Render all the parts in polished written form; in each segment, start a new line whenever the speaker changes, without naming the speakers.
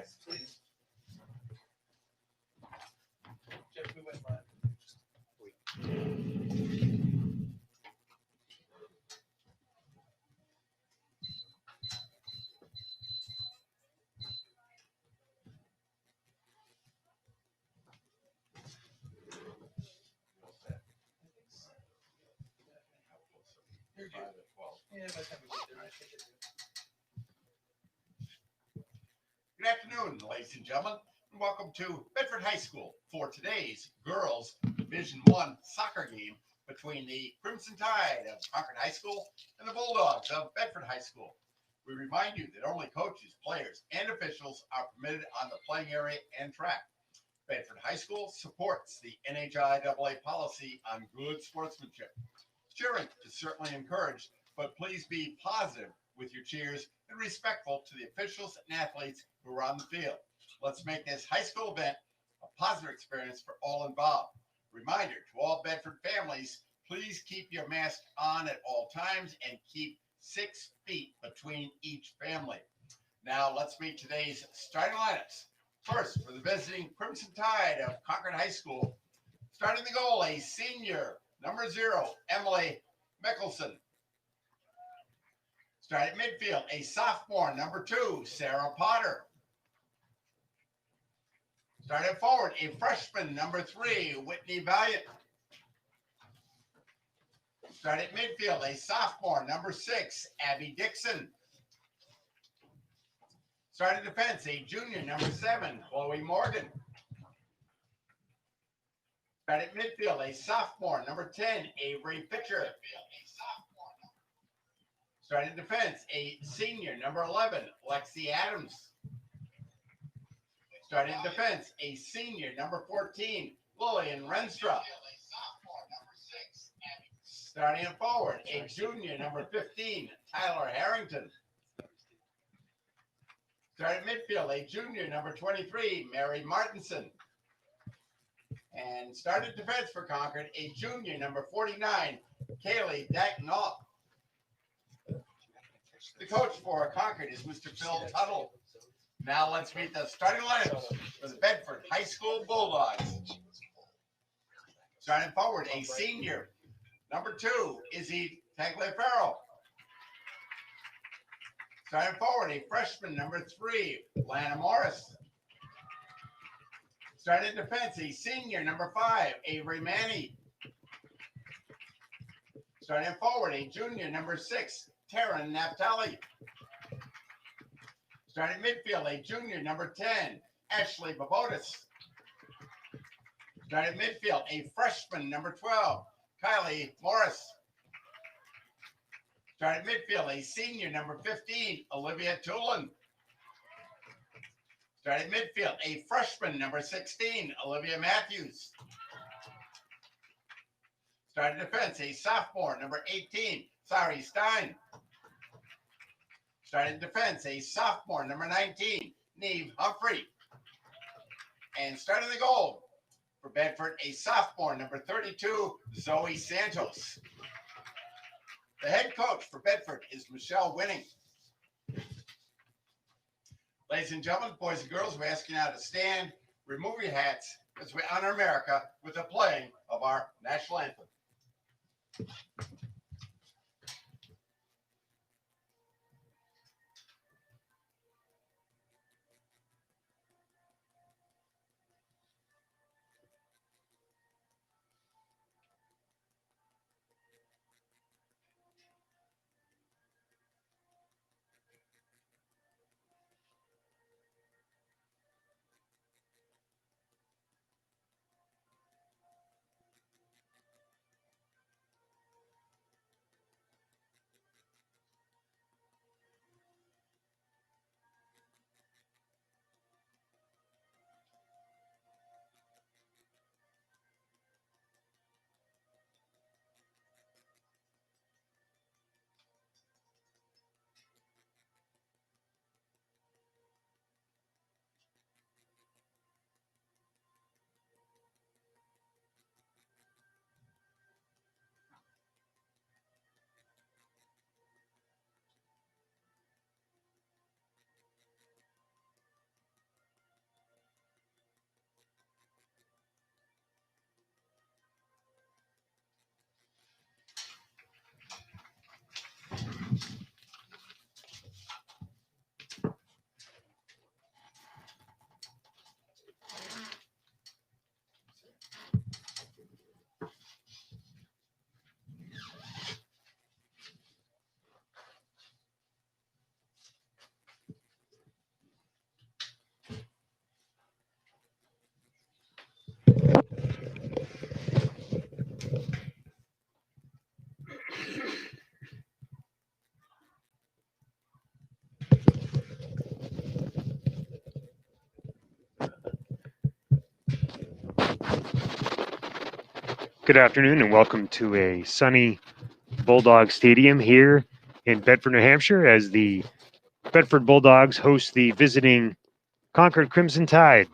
Next, please. Jeff, we went live. You're good. Yeah, by the time we get there, I think it's
Good afternoon, ladies and gentlemen, and welcome to Bedford High School for today's girls Division I soccer game between the Crimson Tide of Concord High School and the Bulldogs of Bedford High School. We remind you that only coaches, players, and officials are permitted on the playing area and track. Bedford High School supports the NHIAA policy on good sportsmanship. Cheering is certainly encouraged, but please be positive with your cheers and respectful to the officials and athletes who are on the field. Let's make this high school event a positive experience for all involved. Reminder to all Bedford families, please keep your mask on at all times and keep 6 feet between each family. Now let's meet today's starting lineups. First, for the visiting Crimson Tide of Concord High School, starting the goal, a senior, number 0, Emily Mickelson. Start at midfield, a sophomore, number 2, Sarah Potter. Start at forward, a freshman, number 3, Whitney Valiant. Start at midfield, a sophomore, number 6, Abby Dixon. Start at defense, a junior, number 7, Chloe Morgan. Start at midfield, a sophomore, number 10, Avery Pitcher. Start at defense, a senior, number 11, Lexi Adams. Start at defense, a senior, number 14, Lillian Renstra. Starting at forward, a junior, number 15, Tyler Harrington. Start at midfield, a junior, number 23, Mary Martinson. And start at defense for Concord, a junior, number 49, Kaylee Dacknoff. The coach for Concord is Mr. Phil Tuttle. Now let's meet the starting lineup for the Bedford High School Bulldogs. Starting forward, a senior, number 2, Izzy Tagliaferro. Starting forward, a freshman, number 3, Lana Morris. Starting defense, a senior, number 5, Avery Manny. Starting forward, a junior, number 6, Taryn Naftali. Starting midfield, a junior, number 10, Ashley Babotis. Starting midfield, a freshman, number 12, Kylie Morris. Starting midfield, a senior, number 15, Olivia Tulin. Starting midfield, a freshman, number 16, Olivia Matthews. Starting defense, a sophomore, number 18, Sari Stein. Starting defense, a sophomore, number 19, Neve Humphrey. And starting the goal for Bedford, a sophomore, number 32, Zoe Santos. The head coach for Bedford is Michelle Winning. Ladies and gentlemen, boys and girls, we're asking you now to stand, remove your hats, as we honor America with the playing of our national anthem.
Good afternoon and welcome to a sunny Bulldog Stadium here in Bedford, New Hampshire as the Bedford Bulldogs host the visiting Concord Crimson Tide.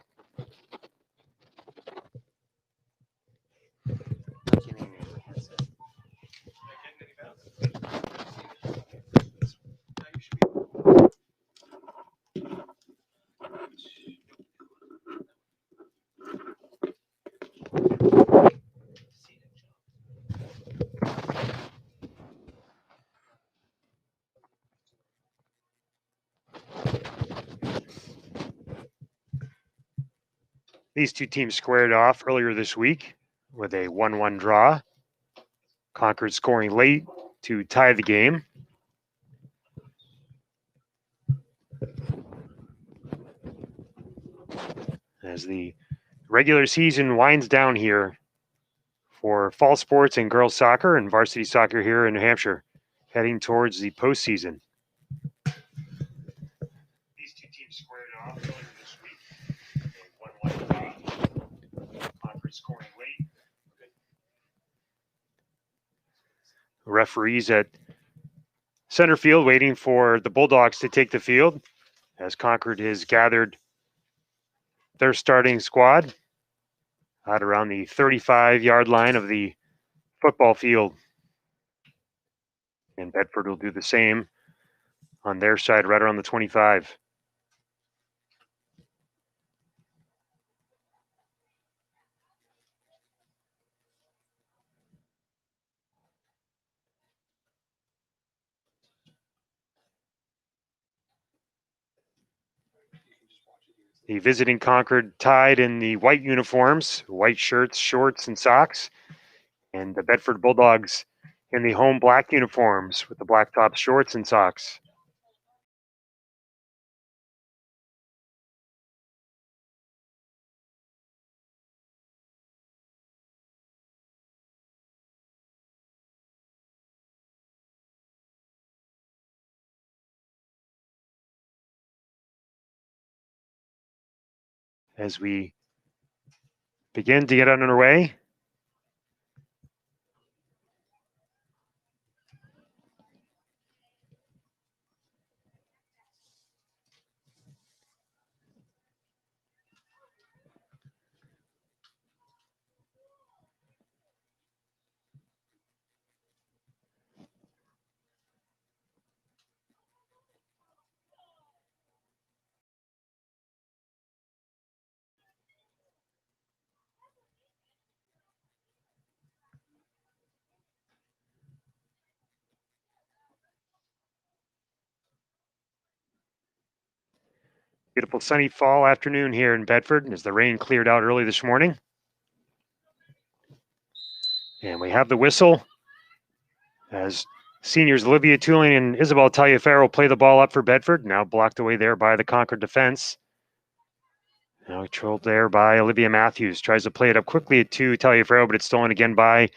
These two teams squared off earlier this week with a 1-1 draw. Concord scoring late to tie the game. As the regular season winds down here for fall sports and girls soccer and varsity soccer here in New Hampshire, heading towards the postseason. These two teams squared off earlier this week. A 1-1 draw. Concord scoring late. Referees at center field waiting for the Bulldogs to take the field as Concord has gathered their starting squad out around the 35-yard line of the football field. And Bedford will do the same on their side right around the 25. The visiting Concord Tide in the white uniforms, white shirts, shorts, and socks. And the Bedford Bulldogs in the home black uniforms with the black top shorts and socks. As we begin to get underway, beautiful sunny fall afternoon here in Bedford as the rain cleared out early this morning. And we have the whistle as seniors Olivia Tooling and Isabel Taliaferro play the ball up for Bedford, now blocked away there by the Concord defense. Now controlled there by Olivia Matthews, tries to play it up quickly to Taliaferro, but it's stolen again by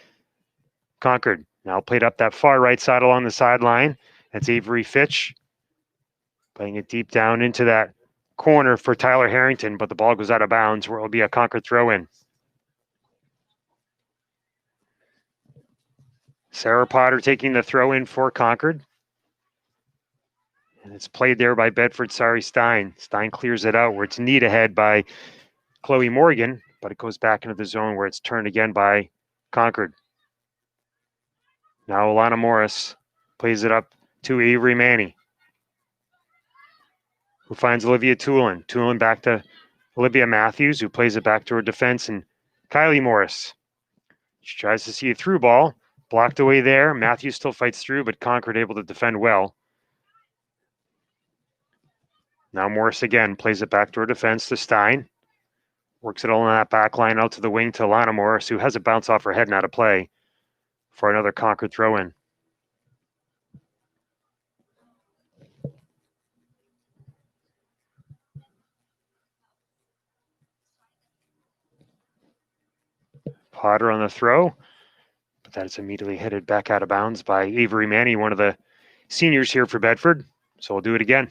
Concord. Now played up that far right side along the sideline. That's Avery Fitch playing it deep down into that corner for Tyler Harrington, but the ball goes out of bounds where it will be a Concord throw-in. Sarah Potter taking the throw-in for Concord. And it's played there by Bedford Sari Stein. Stein clears it out where it's knee ahead by Chloe Morgan, but it goes back into the zone where it's turned again by Concord. Now Alana Morris plays it up to Avery Manny, who finds Olivia Toulon. Toulon back to Olivia Matthews, who plays it back to her defense, and Kylie Morris. She tries to see a through ball, blocked away there. Matthews still fights through, but Concord able to defend well. Now Morris again plays it back to her defense to Stein. Works it all on that back line out to the wing to Alana Morris, who has a bounce off her head and out of play for another Concord throw-in. Potter on the throw, but that is immediately headed back out of bounds by Avery Manny, one of the seniors here for Bedford. So we'll do it again.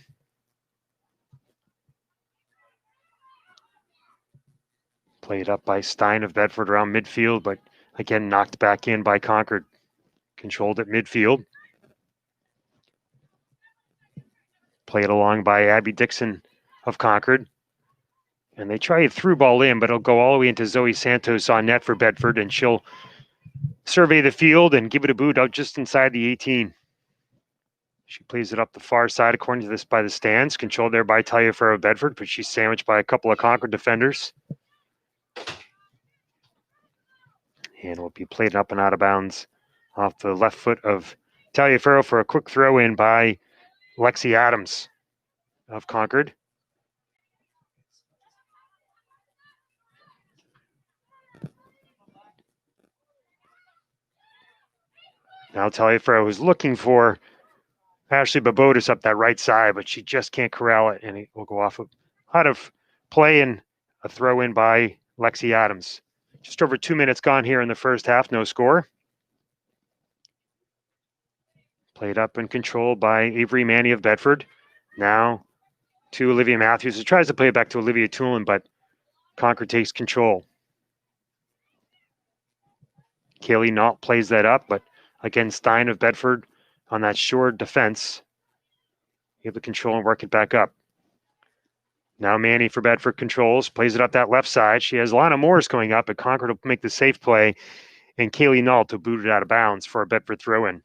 Played up by Stein of Bedford around midfield, but Again, knocked back in by Concord. Controlled at midfield. Played along by Abby Dixon of Concord. And they try a through ball in, but it'll go all the way into Zoe Santos on net for Bedford, and she'll survey the field and give it a boot out just inside the 18. She plays it up the far side, according to this, by the stands. Controlled there by Taliaferro of Bedford, but she's sandwiched by a couple of Concord defenders. And will be played up and out of bounds off the left foot of Taliaferro for a quick throw in by Lexi Adams of Concord. Now Taliaferro is looking for Ashley Babotis up that right side, but she just can't corral it, and it will go off out of play and a throw in by Lexi Adams. Just over 2 minutes gone here in the first half, no score. Played up and controlled by Avery Manny of Bedford. Now to Olivia Matthews, who tries to play it back to Olivia Tulin, but Concord takes control. Kaylee Nault plays that up, but again, Stein of Bedford on that short defense, able to control and work it back up. Now Manny for Bedford controls, plays it up that left side. She has Lana Morris going up, but Concord will make the safe play, and Kaylee Nault to boot it out of bounds for a Bedford throw-in.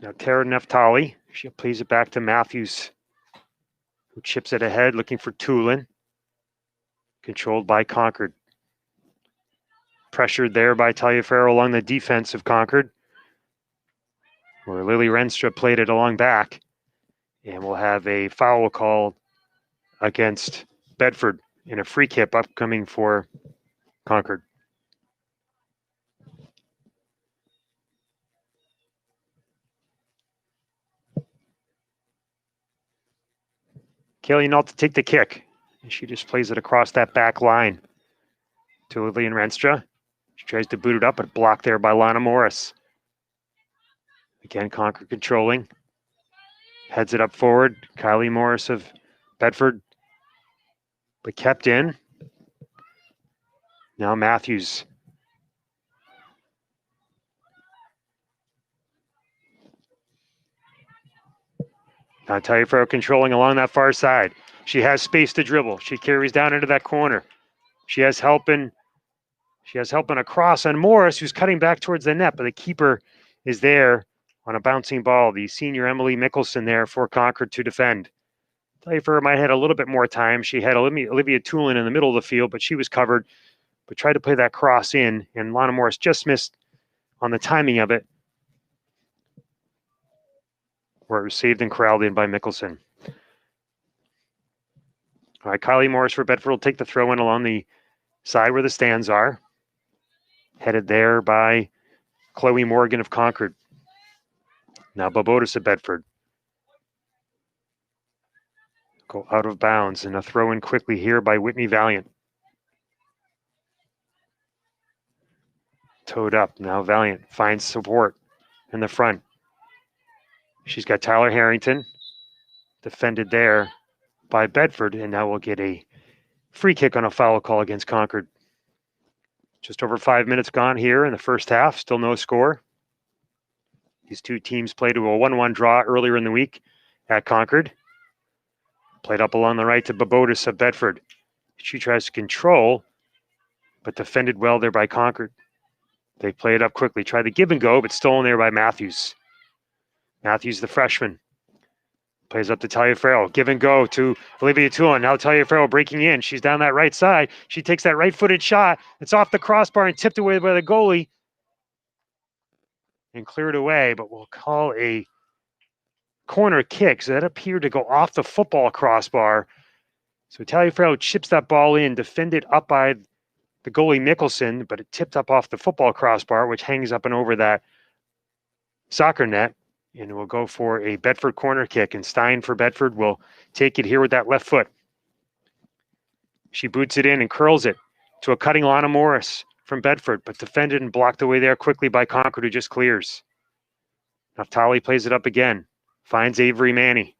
Now Tara Neftali, she plays it back to Matthews, who chips it ahead, looking for Tulin. Controlled by Concord. Pressured there by Taliaferro along the defense of Concord, where Lily Renstra played it along back. And we'll have a foul called against Bedford in a free kick upcoming for Concord. Kaylee Nault to take the kick. And she just plays it across that back line to Lillian Renstra. She tries to boot it up, but blocked there by Lana Morris. Again, Concord controlling. Heads it up forward. Kylie Morris of Bedford, but kept in. Now Matthews. Now Taliaferro controlling along that far side. She has space to dribble. She carries down into that corner. She has helping across on Morris, who's cutting back towards the net, but the keeper is there on a bouncing ball. The senior Emily Mickelson there for Concord to defend. Taliaferro might have had a little bit more time. She had Olivia Tulin in the middle of the field, but she was covered, but tried to play that cross in, and Lana Morris just missed on the timing of it, where it was saved and corralled in by Mickelson. All right, Kylie Morris for Bedford will take the throw in along the side where the stands are. Headed there by Chloe Morgan of Concord. Now Babotis of Bedford. Go out of bounds, and a throw in quickly here by Whitney Valiant. Towed up. Now Valiant finds support in the front. She's got Tyler Harrington defended there by Bedford, and now we'll get a free kick on a foul call against Concord. Just over 5 minutes gone here in the first half. Still no score. These two teams played to a 1-1 draw earlier in the week at Concord. Played up along the right to Babotis of Bedford. She tries to control, but defended well there by Concord. They play it up quickly. Try the give and go, but stolen there by Matthews. Matthews, the freshman. Plays up to Taliaferro. Give and go to Olivia Tulin. Now Taliaferro breaking in. She's down that right side. She takes that right-footed shot. It's off the crossbar and tipped away by the goalie. And cleared away, but we'll call a corner kick. So that appeared to go off the football crossbar. So Taliaferro chips that ball in, defended up by the goalie Mickelson, but it tipped up off the football crossbar, which hangs up and over that soccer net. And we'll go for a Bedford corner kick. And Stein for Bedford will take it here with that left foot. She boots it in and curls it to a cutting Lana Morris from Bedford, but defended and blocked away there quickly by Concord, who just clears. Naftali plays it up again. Finds Avery Manny.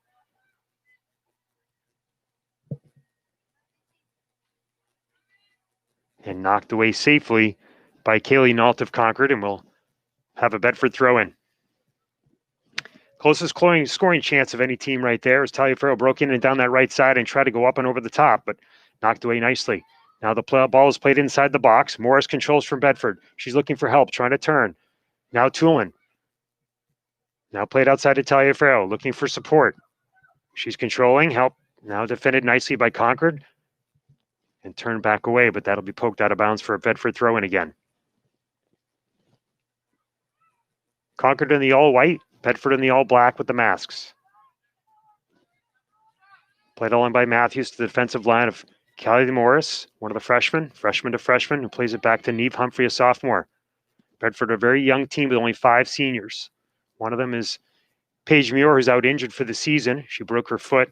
and knocked away safely by Kaylee Nault of Concord, and will have a Bedford throw in. Closest scoring chance of any team right there as Taliaferro broke in and down that right side and tried to go up and over the top, but knocked away nicely. Now the ball is played inside the box. Morris controls from Bedford. She's looking for help, trying to turn. Now Tulin. Now played outside to Taliaferro, looking for support. She's controlling, help. Now defended nicely by Concord and turned back away, but that'll be poked out of bounds for a Bedford throw in again. Concord in the all white, Bedford in the all black with the masks. Played all in by Matthews to the defensive line of Callie Morris, one of the freshman to freshman, who plays it back to Neve Humphrey, a sophomore. Bedford, a very young team with only 5 seniors. One of them is Paige Muir, who's out injured for the season. She broke her foot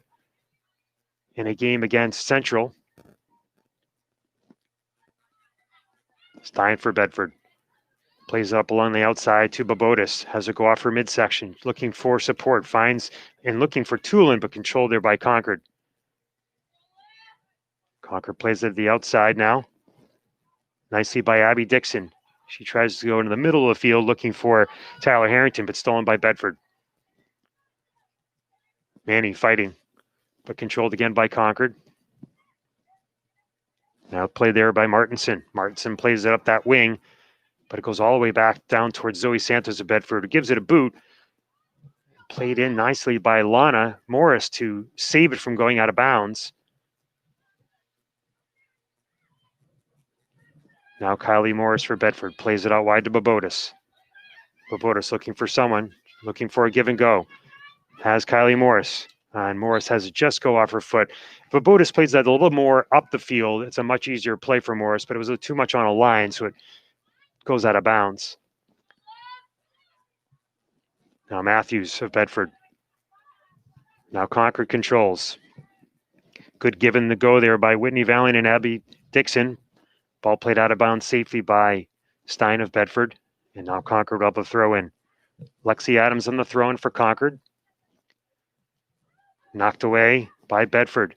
in a game against Central. Stein for Bedford. Plays it up along the outside to Babotis. Has it go off her midsection. Looking for support. Finds and looking for Tulin, but controlled there by Concord. Concord plays it at the outside now. Nicely by Abby Dixon. She tries to go into the middle of the field looking for Tyler Harrington, but stolen by Bedford. Manning fighting, but controlled again by Concord. Now played there by Martinson. Martinson plays it up that wing, but it goes all the way back down towards Zoe Santos of Bedford, who gives it a boot. Played in nicely by Lana Morris to save it from going out of bounds. Now Kylie Morris for Bedford plays it out wide to Babotis. Babotis looking for someone, looking for a give and go. Has Kylie Morris. And Morris has it just go off her foot. If Babotis plays that a little more up the field, it's a much easier play for Morris, but it was too much on a line, so it goes out of bounds. Now Matthews of Bedford. Now Concord controls. Good given the go there by Whitney Valiant and Abby Dixon. Ball played out of bounds safely by Stein of Bedford. And now Concord up a throw in. Lexi Adams on the throw in for Concord. Knocked away by Bedford.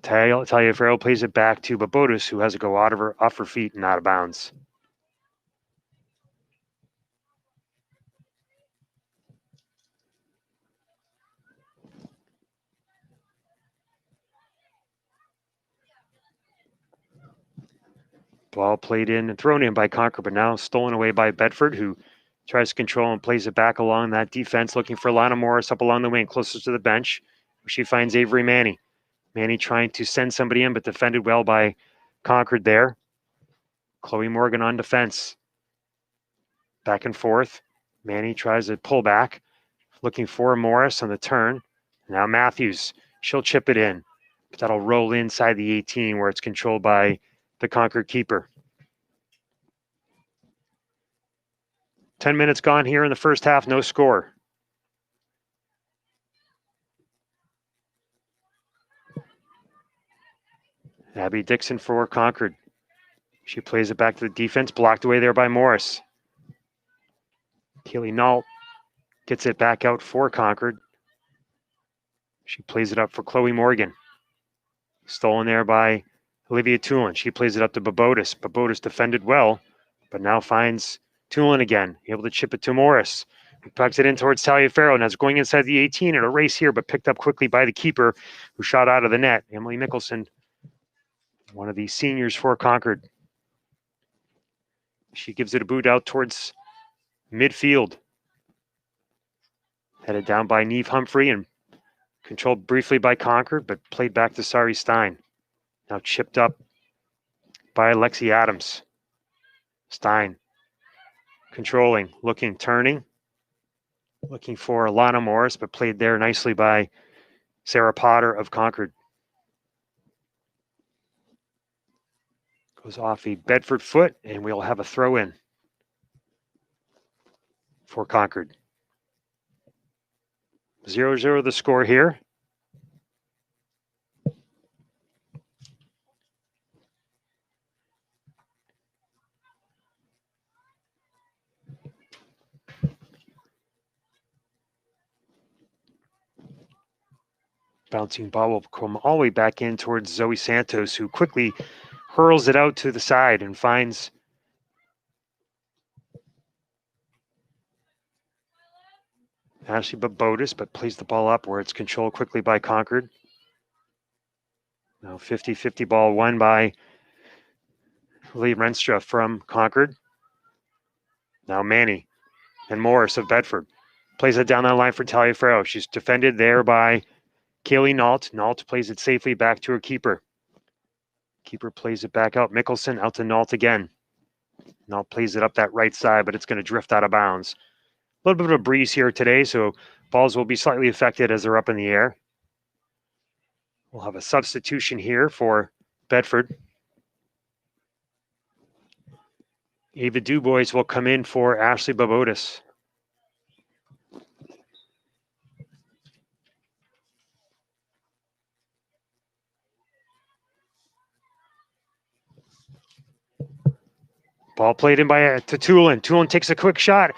Taliaferro plays it back to Babotis, who has to go off her feet and out of bounds. Ball played in and thrown in by Concord, but now stolen away by Bedford, who tries to control and plays it back along that defense, looking for Lana Morris up along the wing, closest to the bench. She finds Avery Manny. Manny trying to send somebody in, but defended well by Concord there. Chloe Morgan on defense. Back and forth. Manny tries to pull back, looking for Morris on the turn. Now Matthews. She'll chip it in, but that'll roll inside the 18 where it's controlled by the Concord keeper. 10 minutes gone here in the first half, no score. Abby Dixon for Concord. She plays it back to the defense, blocked away there by Morris. Kaylee Nault gets it back out for Concord. She plays it up for Chloe Morgan. Stolen there by Olivia Tulin. She plays it up to Babotis. Babotis defended well, but now finds Tulin again, able to chip it to Morris. He pucks it in towards Taliaferro, and it's going inside the 18 in a race here, but picked up quickly by the keeper, who shot out of the net. Emily Mickelson, one of the seniors for Concord. She gives it a boot out towards midfield. Headed down by Neve Humphrey and controlled briefly by Concord, but played back to Sari Stein. Now chipped up by Lexi Adams. Stein controlling, looking, turning. Looking for Lana Morris, but played there nicely by Sarah Potter of Concord. Goes off a Bedford foot, and we'll have a throw in for Concord. 0-0 the score here. Bouncing ball will come all the way back in towards Zoe Santos, who quickly hurls it out to the side and finds Ashley Babotis, but plays the ball up where it's controlled quickly by Concord. Now 50-50 ball won by Lee Renstra from Concord. Now Manny and Morris of Bedford. Plays it down that line for Taliaferro. She's defended there by Kaylee Nault. Nault plays it safely back to her keeper. Keeper plays it back out. Mickelson out to Nault again. Nault plays it up that right side, but it's going to drift out of bounds. A little bit of a breeze here today, so balls will be slightly affected as they're up in the air. We'll have a substitution here for Bedford. Ava Dubois will come in for Ashley Babotis. Ball played in by to Tulin. Tulin takes a quick shot,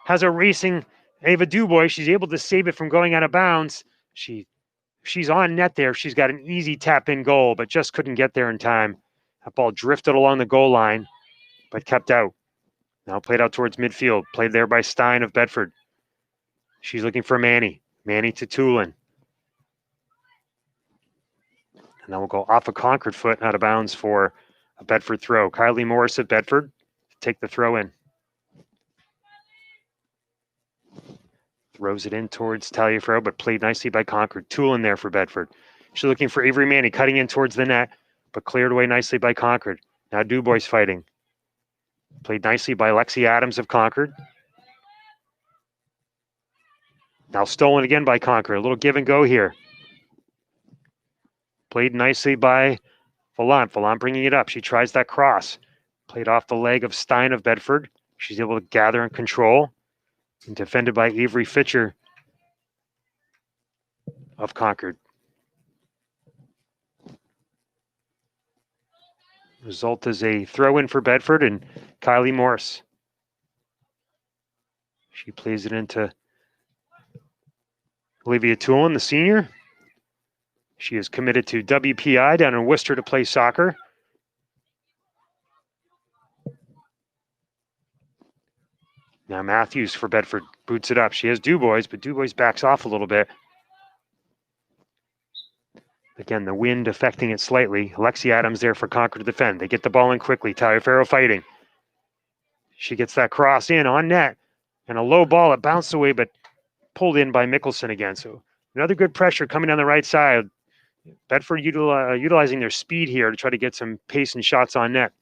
has a racing Ava Dubois. She's able to save it from going out of bounds. She's on net there. She's got an easy tap-in goal, but just couldn't get there in time. That ball drifted along the goal line, but kept out. Now played out towards midfield. Played there by Stein of Bedford. She's looking for Manny. Manny to Tulin. And then we'll go off a Concord foot and out of bounds for a Bedford throw. Kylie Morris of Bedford to take the throw in. Throws it in towards Taliaferro, but played nicely by Concord. Tulin there for Bedford. She's looking for Avery Manny, cutting in towards the net, but cleared away nicely by Concord. Now Dubois fighting. Played nicely by Lexi Adams of Concord. Now stolen again by Concord. A little give and go here. Played nicely by Vallant. Vallant bringing it up. She tries that cross. Played off the leg of Stein of Bedford. She's able to gather and control. And defended by Avery Fitcher of Concord. Result is a throw-in for Bedford and Kylie Morris. She plays it into Olivia Tulin, the senior. She is committed to WPI down in Worcester to play soccer. Now Matthews for Bedford boots it up. She has Dubois, but Dubois backs off a little bit. Again, the wind affecting it slightly. Lexi Adams there for Concord to defend. They get the ball in quickly. Taliaferro fighting. She gets that cross in on net. And a low ball, it bounced away, but pulled in by Mickelson again. So another good pressure coming down the right side. Bedford utilizing their speed here to try to get some pace and shots on net.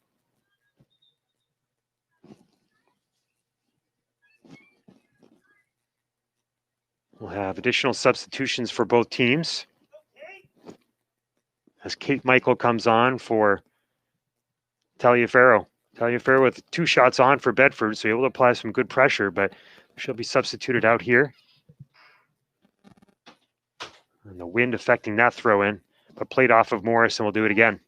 We'll have additional substitutions for both teams. As Kate Michael comes on for Taliaferro. Taliaferro with 2 shots on for Bedford, so able to apply some good pressure, but she'll be substituted out here. And the wind affecting that throw in, but played off of Morris, and we'll do it again.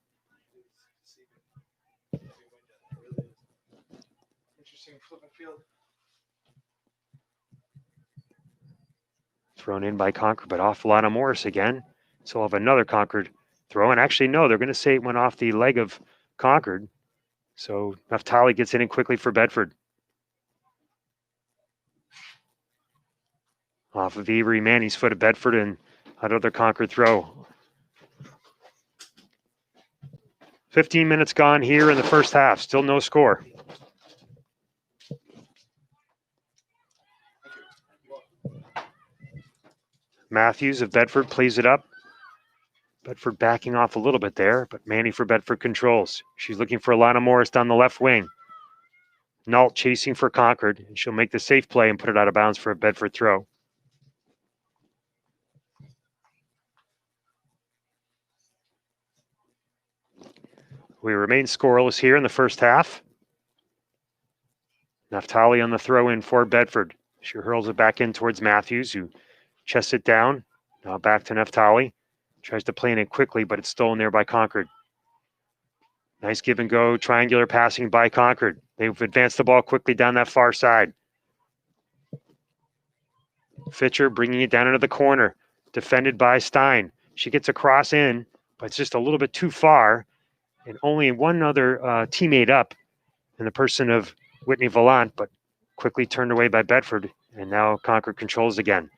Interesting flip and field.
Thrown in by Concord, but off Lana Morris again. So we'll have another Concord throw. And actually, no, they're going to say it went off the leg of Concord. So Naftali gets in quickly for Bedford. Off of Avery Manny's foot of Bedford and another Concord throw. 15 minutes gone here in the first half. Still no score. Matthews of Bedford plays it up. Bedford backing off a little bit there, but Manny for Bedford controls. She's looking for Alana Morris down the left wing. Nault chasing for Concord, and she'll make the safe play and put it out of bounds for a Bedford throw. We remain scoreless here in the first half. Naftali on the throw in for Bedford. She hurls it back in towards Matthews, who chests it down. Now back to Naftali. Tries to play in it quickly, but it's stolen there by Concord. Nice give and go, triangular passing by Concord. They've advanced the ball quickly down that far side. Fitcher bringing it down into the corner. Defended by Stein. She gets a cross in, but it's just a little bit too far. and only one other teammate up in the person of Whitney Volant, but quickly turned away by Bedford, and now Concord controls again.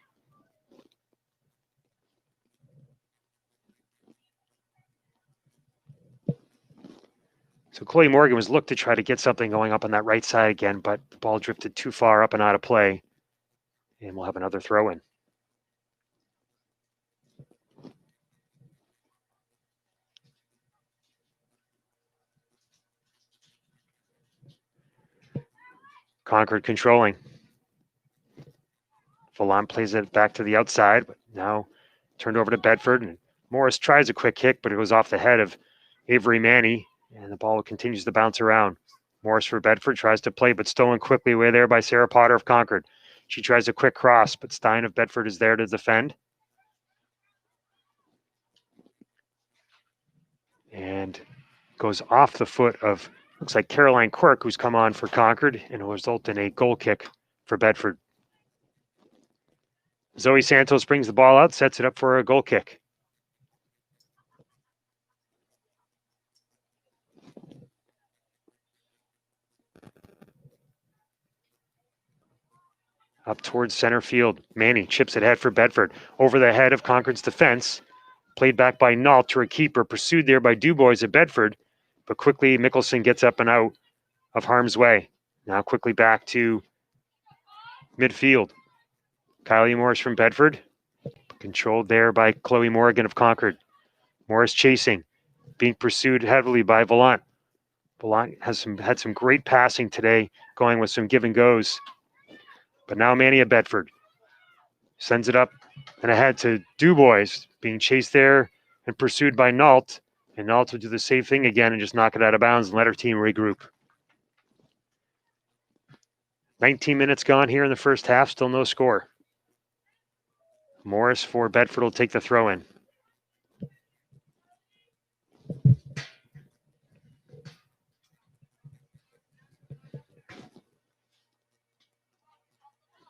So Chloe Morgan was looked to try to get something going up on that right side again, but the ball drifted too far up and out of play, and we'll have another throw in. Concord controlling. Volant plays it back to the outside, but now turned over to Bedford. And Morris tries a quick kick, but it goes off the head of Avery Manny, and the ball continues to bounce around. Morris for Bedford tries to play, but stolen quickly away there by Sarah Potter of Concord. She tries a quick cross, but Stein of Bedford is there to defend. And goes off the foot of, looks like Caroline Quirk, who's come on for Concord, and will result in a goal kick for Bedford. Zoe Santos brings the ball out, sets it up for a goal kick. Up towards center field. Manny chips it ahead for Bedford. Over the head of Concord's defense. Played back by Nault to a keeper. Pursued there by Dubois at Bedford. But quickly Mickelson gets up and out of harm's way. Now quickly back to midfield. Kylie Morris from Bedford. Controlled there by Chloe Morgan of Concord. Morris chasing. Being pursued heavily by Volant. Volant had some great passing today. Going with some give and goes. But now Manny at Bedford sends it up and ahead to Dubois, being chased there and pursued by Nault. And Nault will do the same thing again and just knock it out of bounds and let her team regroup. 19 minutes gone here in the first half, still no score. Morris for Bedford will take the throw in.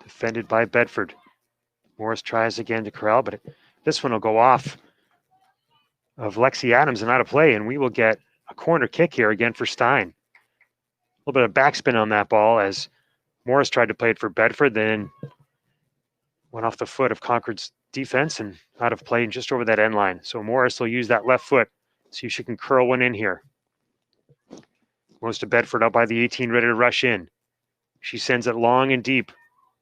Defended by Bedford. Morris tries again to corral, but this one will go off of Lexi Adams and out of play, and we will get a corner kick here again for Stein. A little bit of backspin on that ball as Morris tried to play it for Bedford, then went off the foot of Concord's defense and out of play and just over that end line. So Morris will use that left foot, see if she can curl one in here. Goes to Bedford up by the 18, ready to rush in. She sends it long and deep.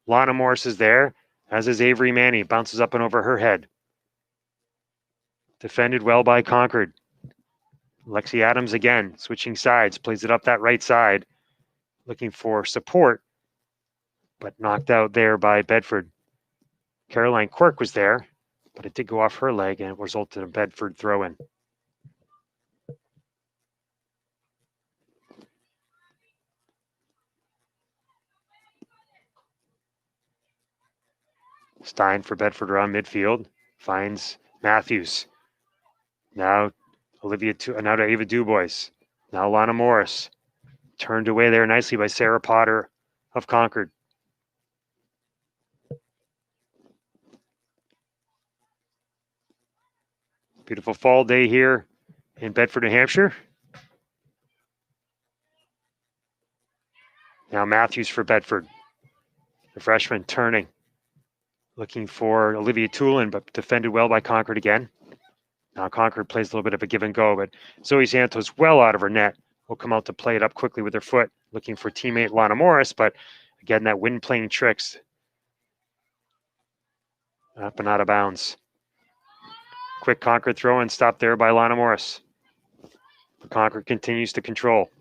Lana Morris is there, as is Avery Manny. Bounces up and over her head. Defended well by Concord. Lexi Adams again, switching sides, plays it up that right side, looking for support, but knocked out there by Bedford. Caroline Quirk was there, but it did go off her leg and it resulted in a Bedford throw-in. Stein for Bedford around midfield, finds Matthews. Now now to Ava Dubois. Now Lana Morris. Turned away there nicely by Sarah Potter of Concord. Beautiful fall day here in Bedford, New Hampshire. Now Matthews for Bedford. The freshman turning. Looking for Olivia Tulin, but defended well by Concord again. Now Concord plays a little bit of a give and go, but Zoe Santos well out of her net. Will come out to play it up quickly with her foot, looking for teammate Lana Morris, but again, that wind playing tricks. Up and out of bounds. Quick Concord throw and stop there by Lana Morris. But Concord continues to control.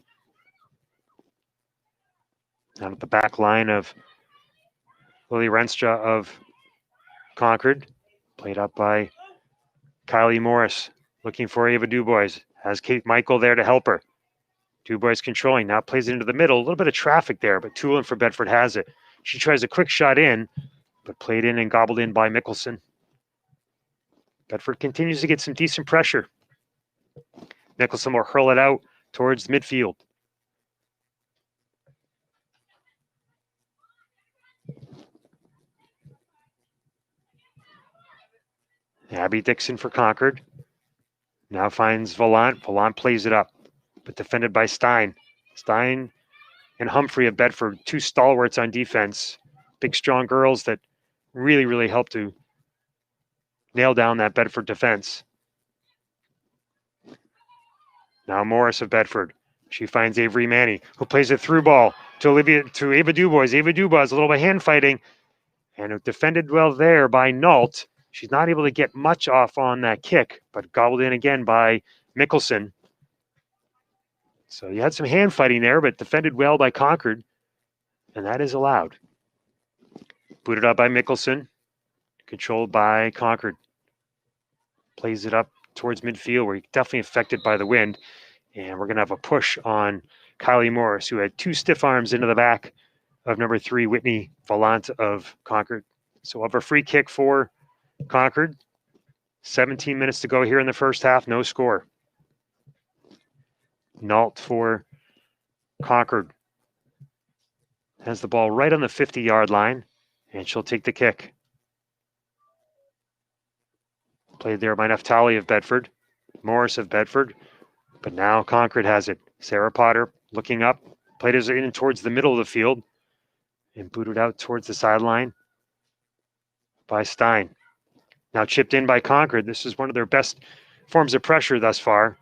Out at the back line of Lily Renstra of Concord. Played up by Kylie Morris. Looking for Ava Dubois. Has Kate Michael there to help her. Dubois controlling. Now plays it into the middle. A little bit of traffic there, but Tulin for Bedford has it. She tries a quick shot in, but played in and gobbled in by Mickelson. Bedford continues to get some decent pressure. Mickelson will hurl it out towards midfield. Abby Dixon for Concord. Now finds Volant. Volant plays it up. but defended by Stein. Stein and Humphrey of Bedford, two stalwarts on defense. Big, strong girls that really, really help to nail down that Bedford defense. Now Morris of Bedford. She finds Avery Manny, who plays a through ball to Ava Dubois. Ava Dubois, a little bit of hand fighting, and defended well there by Nault. She's not able to get much off on that kick, but gobbled in again by Mickelson. So you had some hand fighting there, but defended well by Concord, and that is allowed. Booted up by Mickelson, controlled by Concord. Plays it up towards midfield, where he's definitely affected by the wind. And we're going to have a push on Kylie Morris, who had two stiff arms into the back of number 3, Whitney Volant of Concord. So we'll have a free kick for Concord. 17 minutes to go here in the first half, no score. Nault for Concord. Has the ball right on the 50-yard line, and she'll take the kick. Played there by Naftali of Bedford, Morris of Bedford, but now Concord has it. Sarah Potter looking up, played it in towards the middle of the field, and booted out towards the sideline by Stein. Now chipped in by Concord. This is one of their best forms of pressure thus far.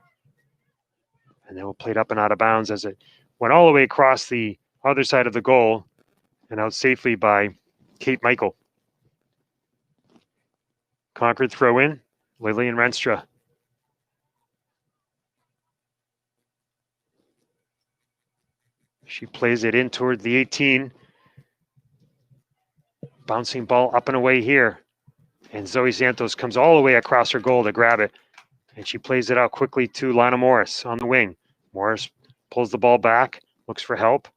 And then we'll play it up and out of bounds as it went all the way across the other side of the goal and out safely by Kate Michael. Concord throw in, Lillian Renstra. She plays it in toward the 18. Bouncing ball up and away here. And Zoe Santos comes all the way across her goal to grab it. And she plays it out quickly to Lana Morris on the wing. Morris pulls the ball back, looks for help,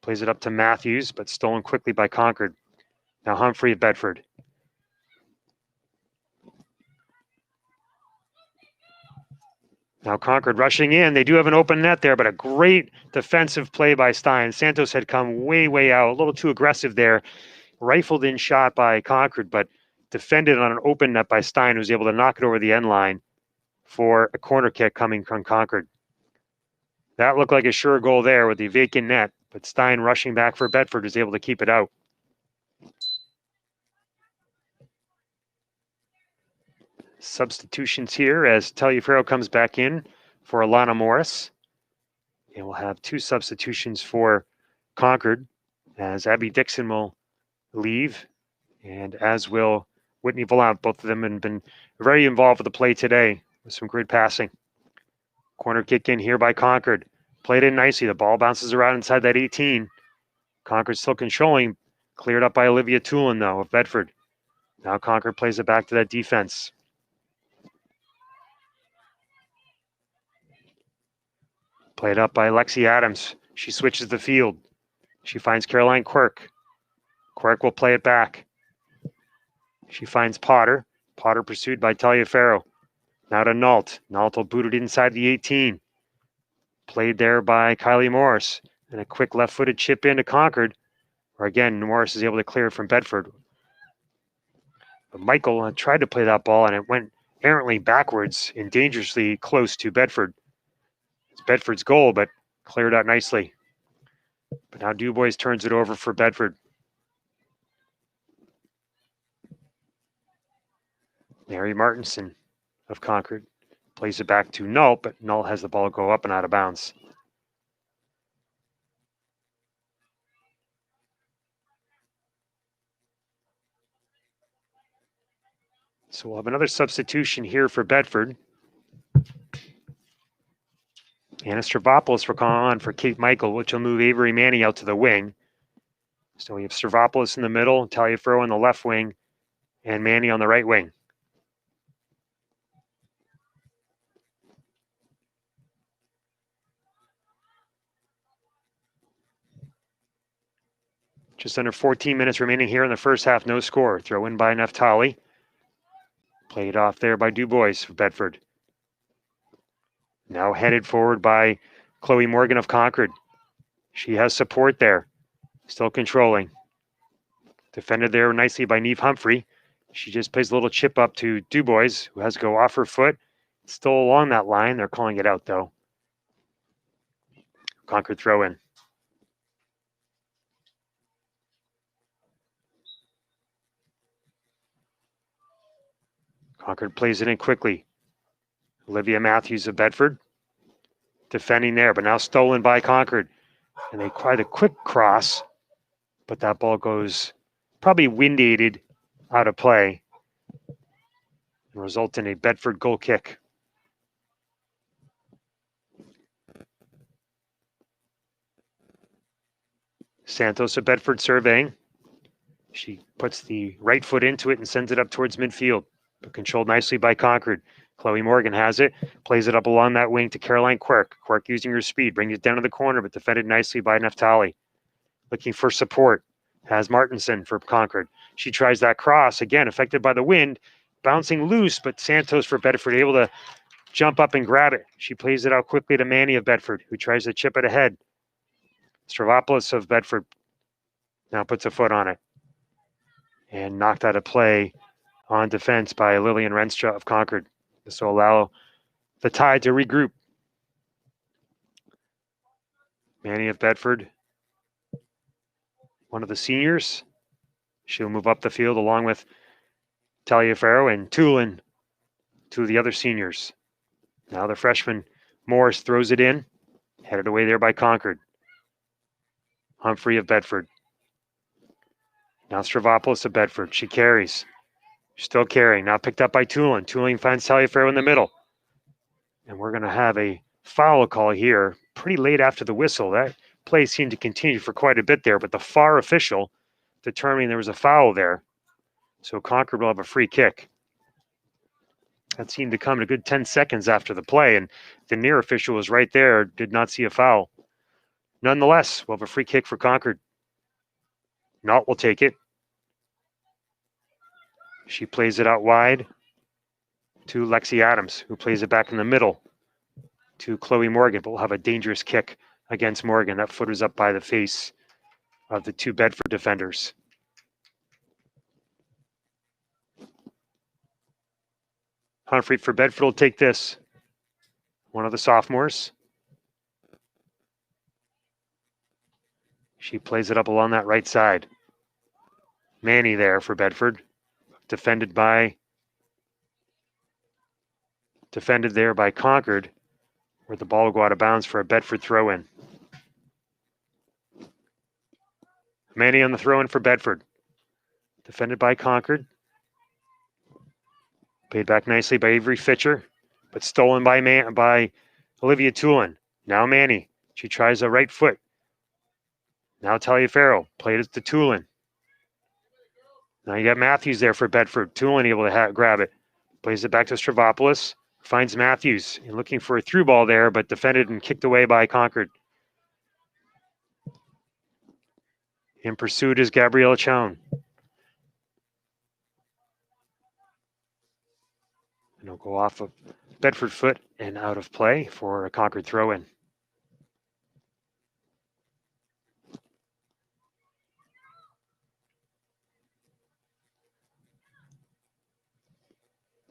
plays it up to Matthews, but stolen quickly by Concord. Now Humphrey at Bedford. Now Concord rushing in. They do have an open net there, but a great defensive play by Stein. Santos had come way, way out, a little too aggressive there. Rifled in shot by Concord, but defended on an open net by Stein, who was able to knock it over the end line for a corner kick coming from Concord. That looked like a sure goal there with the vacant net, but Stein rushing back for Bedford was able to keep it out. Substitutions here as Taliaferro comes back in for Alana Morris. And we'll have 2 substitutions for Concord as Abby Dixon will leave, and as will Whitney Volant. Both of them have been very involved with the play today with some good passing. Corner kick in here by Concord. Played in nicely. The ball bounces around inside that 18. Concord still controlling. Cleared up by Olivia Tulin, though, of Bedford. Now Concord plays it back to that defense. Played up by Lexi Adams. She switches the field. She finds Caroline Quirk. Quirk will play it back. She finds Potter. Potter pursued by Taliaferro. Now to Nault. Nault will boot it inside the 18. Played there by Kylie Morris. And a quick left-footed chip into Concord, where again, Morris is able to clear it from Bedford. But Michael tried to play that ball, and it went errantly backwards and dangerously close to Bedford. It's Bedford's goal, but cleared out nicely. But now Dubois turns it over for Bedford. Mary Martinson of Concord plays it back to Nault, but Nault has the ball go up and out of bounds. So we'll have another substitution here for Bedford. Anna Stravopoulos for calling on for Kate Michael, which will move Avery Manning out to the wing. So we have Stravopoulos in the middle, Taliaferro on the left wing, and Manning on the right wing. Just under 14 minutes remaining here in the first half, no score. Throw in by Naftali. Played off there by Dubois for Bedford. Now headed forward by Chloe Morgan of Concord. She has support there. Still controlling. Defended there nicely by Neve Humphrey. She just plays a little chip up to Dubois, who has to go off her foot. Still along that line. They're calling it out, though. Concord throw in. Concord plays it in quickly. Olivia Matthews of Bedford defending there, but now stolen by Concord. And they try the quick cross, but that ball goes probably wind-aided out of play and result in a Bedford goal kick. Santos of Bedford surveying. She puts the right foot into it and sends it up towards midfield, but controlled nicely by Concord. Chloe Morgan has it, plays it up along that wing to Caroline Quirk. Quirk using her speed, brings it down to the corner, but defended nicely by Naftali. Looking for support, has Martinson for Concord. She tries that cross, again, affected by the wind, bouncing loose, but Santos for Bedford able to jump up and grab it. She plays it out quickly to Manny of Bedford, who tries to chip it ahead. Stravopoulos of Bedford now puts a foot on it and knocked out of play on defense by Lillian Renstra of Concord. This will allow the Tide to regroup. Manny of Bedford, one of the seniors. She'll move up the field along with Taliaferro and Tulin, two of the other seniors. Now the freshman Morris throws it in, headed away there by Concord. Humphrey of Bedford. Now Stravopoulos of Bedford. She carries. Still carrying. Now picked up by Tulin. Tulin finds Taliaferro in the middle. And we're going to have a foul call here pretty late after the whistle. That play seemed to continue for quite a bit there, but the FAR official determining there was a foul there. So Concord will have a free kick. That seemed to come in a good 10 seconds after the play, and the near official was right there, did not see a foul. Nonetheless, we'll have a free kick for Concord. Nault will take it. She plays it out wide to Lexi Adams, who plays it back in the middle to Chloe Morgan, but will have a dangerous kick against Morgan. That foot was up by the face of the two Bedford defenders. Humphrey for Bedford will take this. One of the sophomores. She plays it up along that right side. Manny there for Bedford. Defended there by Concord, where the ball will go out of bounds for a Bedford throw-in. Manny on the throw-in for Bedford. Defended by Concord. Paid back nicely by Avery Fitcher, but stolen by Olivia Tulin. Now Manny. She tries a right foot. Now Taliaferro. Played it to Tulin. Now you got Matthews there for Bedford. Tulin able to grab it. Plays it back to Stravopoulos. Finds Matthews and looking for a through ball there, but defended and kicked away by Concord. In pursuit is Gabriella Chown. And it'll go off of Bedford foot and out of play for a Concord throw-in.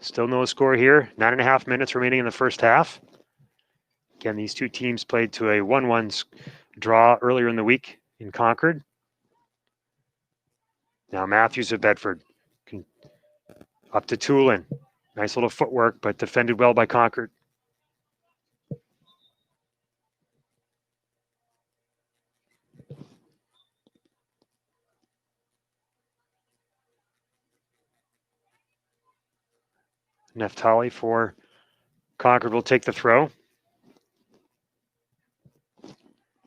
Still no score here. 9.5 minutes remaining in the first half. Again, these two teams played to a 1-1 draw earlier in the week in Concord. Now Matthews of Bedford. Up to Tulin. Nice little footwork, but defended well by Concord. Naftali for Concord will take the throw.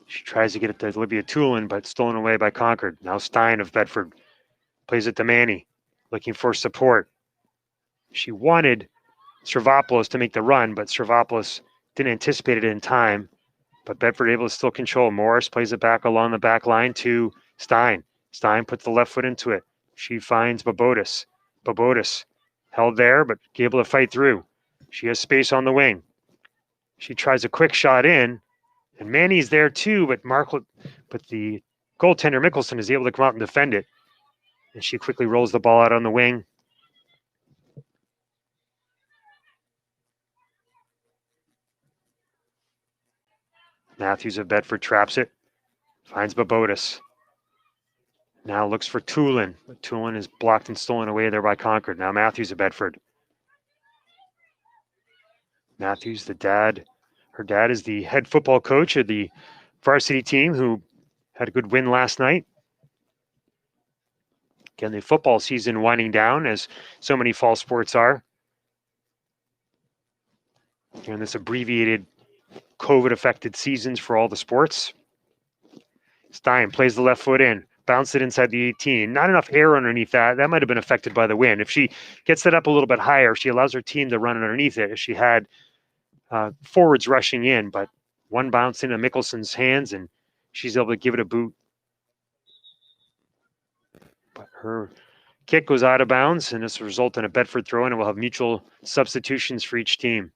She tries to get it to Olivia Tulin, but stolen away by Concord. Now Stein of Bedford plays it to Manny, looking for support. She wanted Stravopoulos to make the run, but Stravopoulos didn't anticipate it in time. But Bedford able to still control. Morris plays it back along the back line to Stein. Stein puts the left foot into it. She finds Bobotis. Bobotis held there, but able to fight through. She has space on the wing. She tries a quick shot in, and Manny's there too, but the goaltender Mickelson is able to come out and defend it. And she quickly rolls the ball out on the wing. Matthews of Bedford traps it. Finds Babotis. Now looks for Tulin, but Tulin is blocked and stolen away there by Concord. Now Matthews of Bedford. Matthews, the dad. Her dad is the head football coach of the varsity team who had a good win last night. Again, the football season winding down, as so many fall sports are. And this abbreviated COVID-affected seasons for all the sports. Stein plays the left foot in, bounce it inside the 18. Not enough air underneath that. That might have been affected by the wind. If she gets it up a little bit higher, she allows her team to run underneath it. If she had forwards rushing in, but one bounce into Mickelson's hands, and she's able to give it a boot. But her kick goes out of bounds, and this will result in a Bedford throw-in, and we'll have mutual substitutions for each team.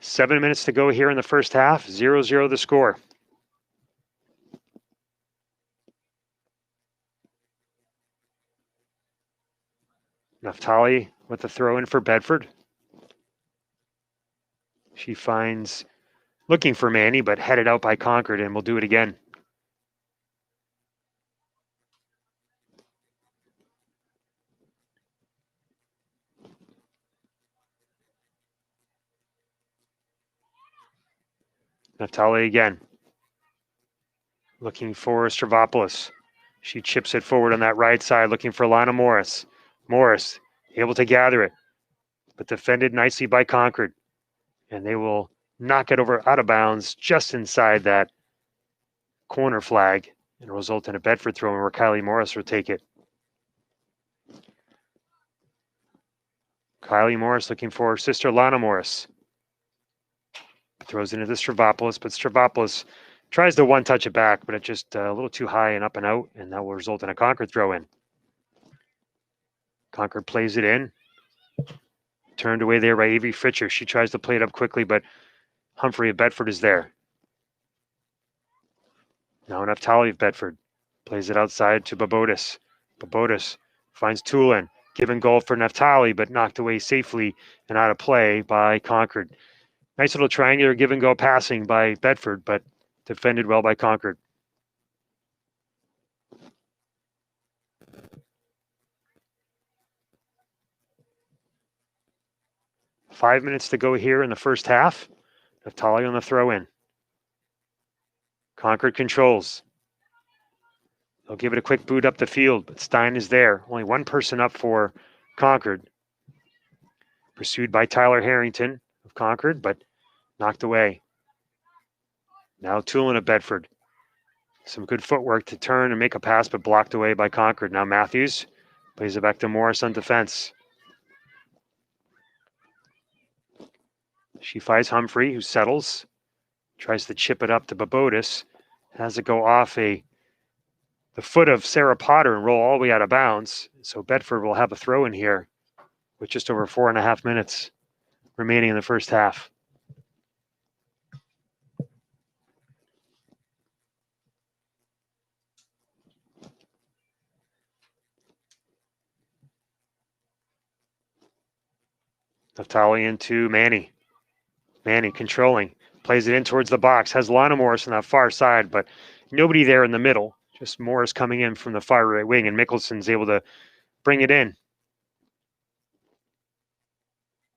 Seven minutes to go here in the first half. 0-0 the score. Naftali with the throw in for Bedford. She finds, looking for Manny, but headed out by Concord, and will do it again. Naftali again. Looking for Stravopoulos. She chips it forward on that right side, looking for Lana Morris. Morris able to gather it, but defended nicely by Concord. And they will knock it over out of bounds just inside that corner flag and result in a Bedford throw where Kylie Morris will take it. Kylie Morris looking for her sister Lana Morris. Throws it into Stravopoulos, but Stravopoulos tries to one-touch it back, but it's just a little too high and up and out, and that will result in a Concord throw-in. Concord plays it in. Turned away there by Avery Fritcher. She tries to play it up quickly, but Humphrey of Bedford is there. Now Naftali of Bedford plays it outside to Babotis. Babotis finds Tulin. Given goal for Naftali, but knocked away safely and out of play by Concord. Nice little triangular give and go passing by Bedford, but defended well by Concord. Five minutes to go here in the first half. Naftali on the throw in. Concord controls. They'll give it a quick boot up the field, but Stein is there. Only one person up for Concord. Pursued by Tyler Harrington of Concord, but knocked away. Now Tulin of Bedford. Some good footwork to turn and make a pass, but blocked away by Concord. Now Matthews plays it back to Morris on defense. She finds Humphrey, who settles. Tries to chip it up to Babotis. Has it go off the foot of Sarah Potter and roll all the way out of bounds. So Bedford will have a throw in here with just over 4.5 minutes remaining in the first half. Naftali into Manny. Manny controlling. Plays it in towards the box. Has Lana Morris on that far side, but nobody there in the middle. Just Morris coming in from the far right wing, and Mickelson's able to bring it in.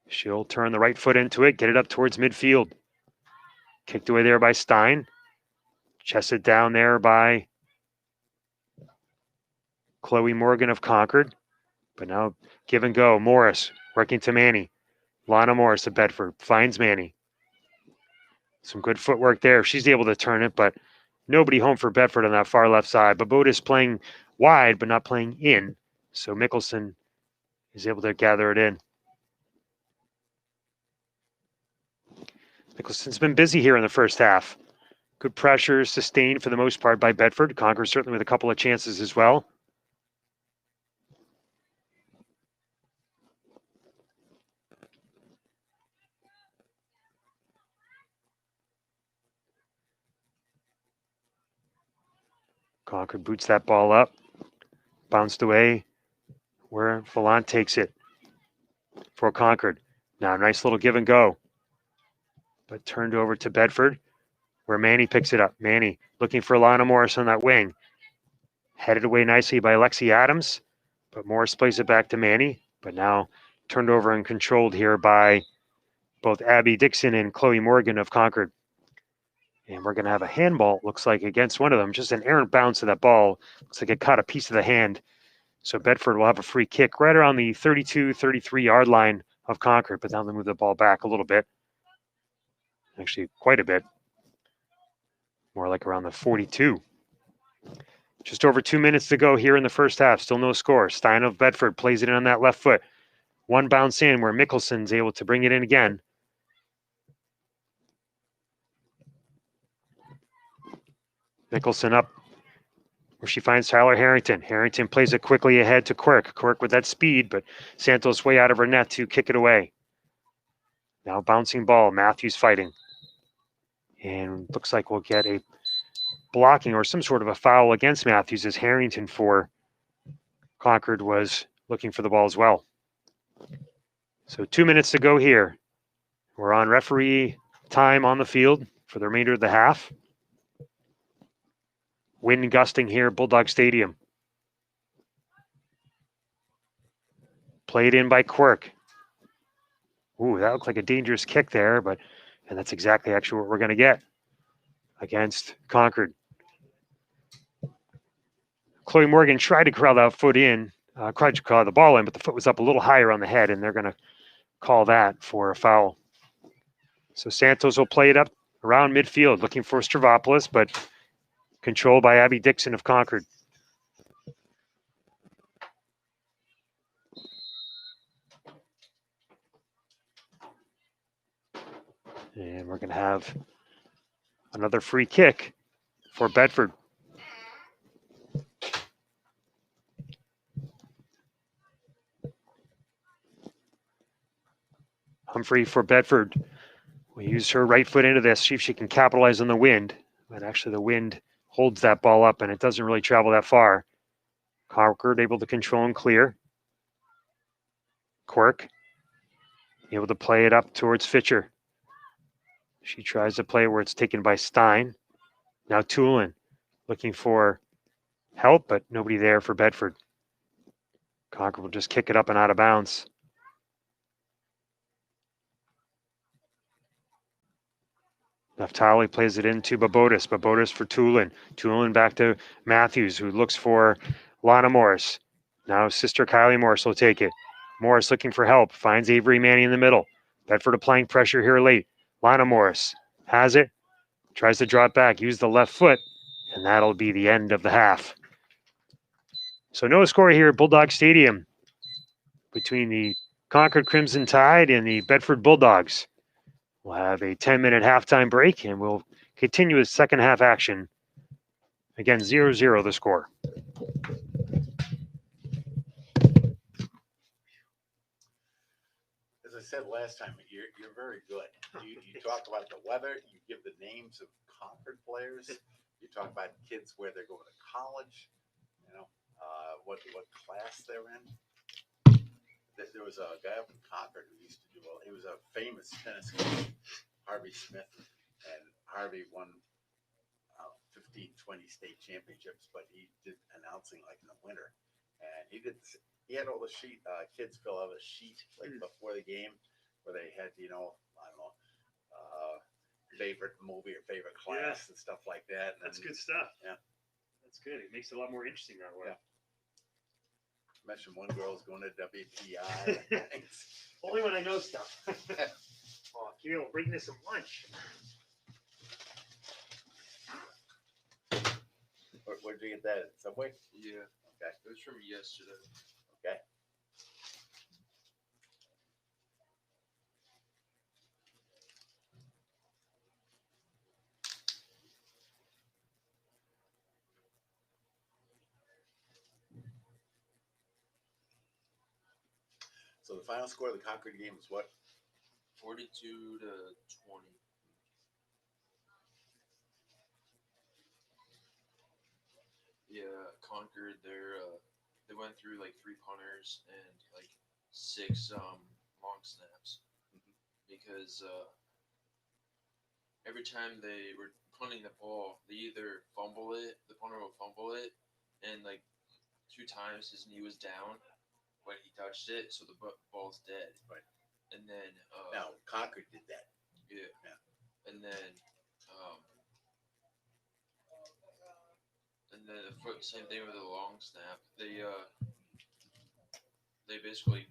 She'll turn the right foot into it, get it up towards midfield. Kicked away there by Stein. Chested down there by Chloe Morgan of Concord. But now give and go. Morris working to Manny. Lana Morris of Bedford finds Manny. Some good footwork there. She's able to turn it, but nobody home for Bedford on that far left side. Babotis playing wide, but not playing in. So Mickelson is able to gather it in. Mickelson's been busy here in the first half. Good pressure sustained for the most part by Bedford. Concord certainly with a couple of chances as well. Concord boots that ball up. Bounced away where Volant takes it for Concord. Now, nice little give and go. But turned over to Bedford, where Manny picks it up. Manny looking for Lana Morris on that wing. Headed away nicely by Lexi Adams, but Morris plays it back to Manny. But now turned over and controlled here by both Abby Dixon and Chloe Morgan of Concord. And we're going to have a handball, looks like, against one of them. Just an errant bounce of that ball. Looks like it caught a piece of the hand. So Bedford will have a free kick right around the 32, 33 yard line of Concord. But now they move the ball back a little bit. Actually, quite a bit. More like around the 42. Just over 2 minutes to go here in the first half. Still no score. Stein of Bedford plays it in on that left foot. One bounce in where Mickelson's able to bring it in again. Mickelson up where she finds Tyler Harrington. Harrington plays it quickly ahead to Quirk. Quirk with that speed, but Santos way out of her net to kick it away. Now bouncing ball. Matthews fighting. And looks like we'll get a blocking or some sort of a foul against Matthews as Harrington for Concord was looking for the ball as well. So 2 minutes to go here. We're on referee time on the field for the remainder of the half. Wind gusting here at Bulldog Stadium. Played in by Quirk. Ooh, that looked like a dangerous kick there, and that's exactly actually what we're going to get against Concord. Chloe Morgan tried to corral that foot in, tried to corral the ball in, but the foot was up a little higher on the head, and they're going to call that for a foul. So Santos will play it up around midfield, looking for Stravopoulos, but controlled by Abby Dixon of Concord. And we're going to have another free kick for Bedford. Humphrey for Bedford. We use her right foot into this, see if she can capitalize on the wind. But actually the wind holds that ball up and it doesn't really travel that far. Concord able to control and clear. Quirk able to play it up towards Fitcher. She tries to play it where it's taken by Stein. Now Tulin looking for help, but nobody there for Bedford. Concord will just kick it up and out of bounds. Naftali plays it into Babotis. Babotis for Tulin. Tulin back to Matthews, who looks for Lana Morris. Now sister Kylie Morris will take it. Morris looking for help. Finds Avery Manny in the middle. Bedford applying pressure here late. Lana Morris has it. Tries to draw it back. Use the left foot. And that'll be the end of the half. So no score here at Bulldog Stadium between the Concord Crimson Tide and the Bedford Bulldogs. We'll have a 10-minute halftime break, and we'll continue with second half action. Again, 0-0 the score.
As I said last time, you're very good. You talk about the weather. You give the names of Concord players. You talk about kids where they're going to college. You know what class they're in. There was a guy up in Concord who used to do well. He was a famous tennis coach, Harvey Smith, and Harvey won 15, 20 state championships, but he did announcing like in the winter. And he had all the kids fill out a sheet like before the game where they had, I don't know, favorite movie or favorite class and stuff like that. And
That's good stuff.
Yeah.
That's good. It makes it a lot more interesting that way.
Yeah. Mentioned one girl's going to WPI.
Only when I know stuff. Oh, Kirill, bring us some lunch.
Where'd you get that? Subway?
Yeah,
Okay.
it was from yesterday.
Okay. So the final score of the Concord game is what?
42-20.
Yeah, Concord. They went through like 3 punters and like 6 long snaps because every time they were punting the ball, they either fumble it, the punter will fumble it, and like 2 times his knee was down when he touched it, so the ball's dead.
Right.
And then
Now Concord did that.
yeah,
Yeah.
and then um, same thing with the long snap. They basically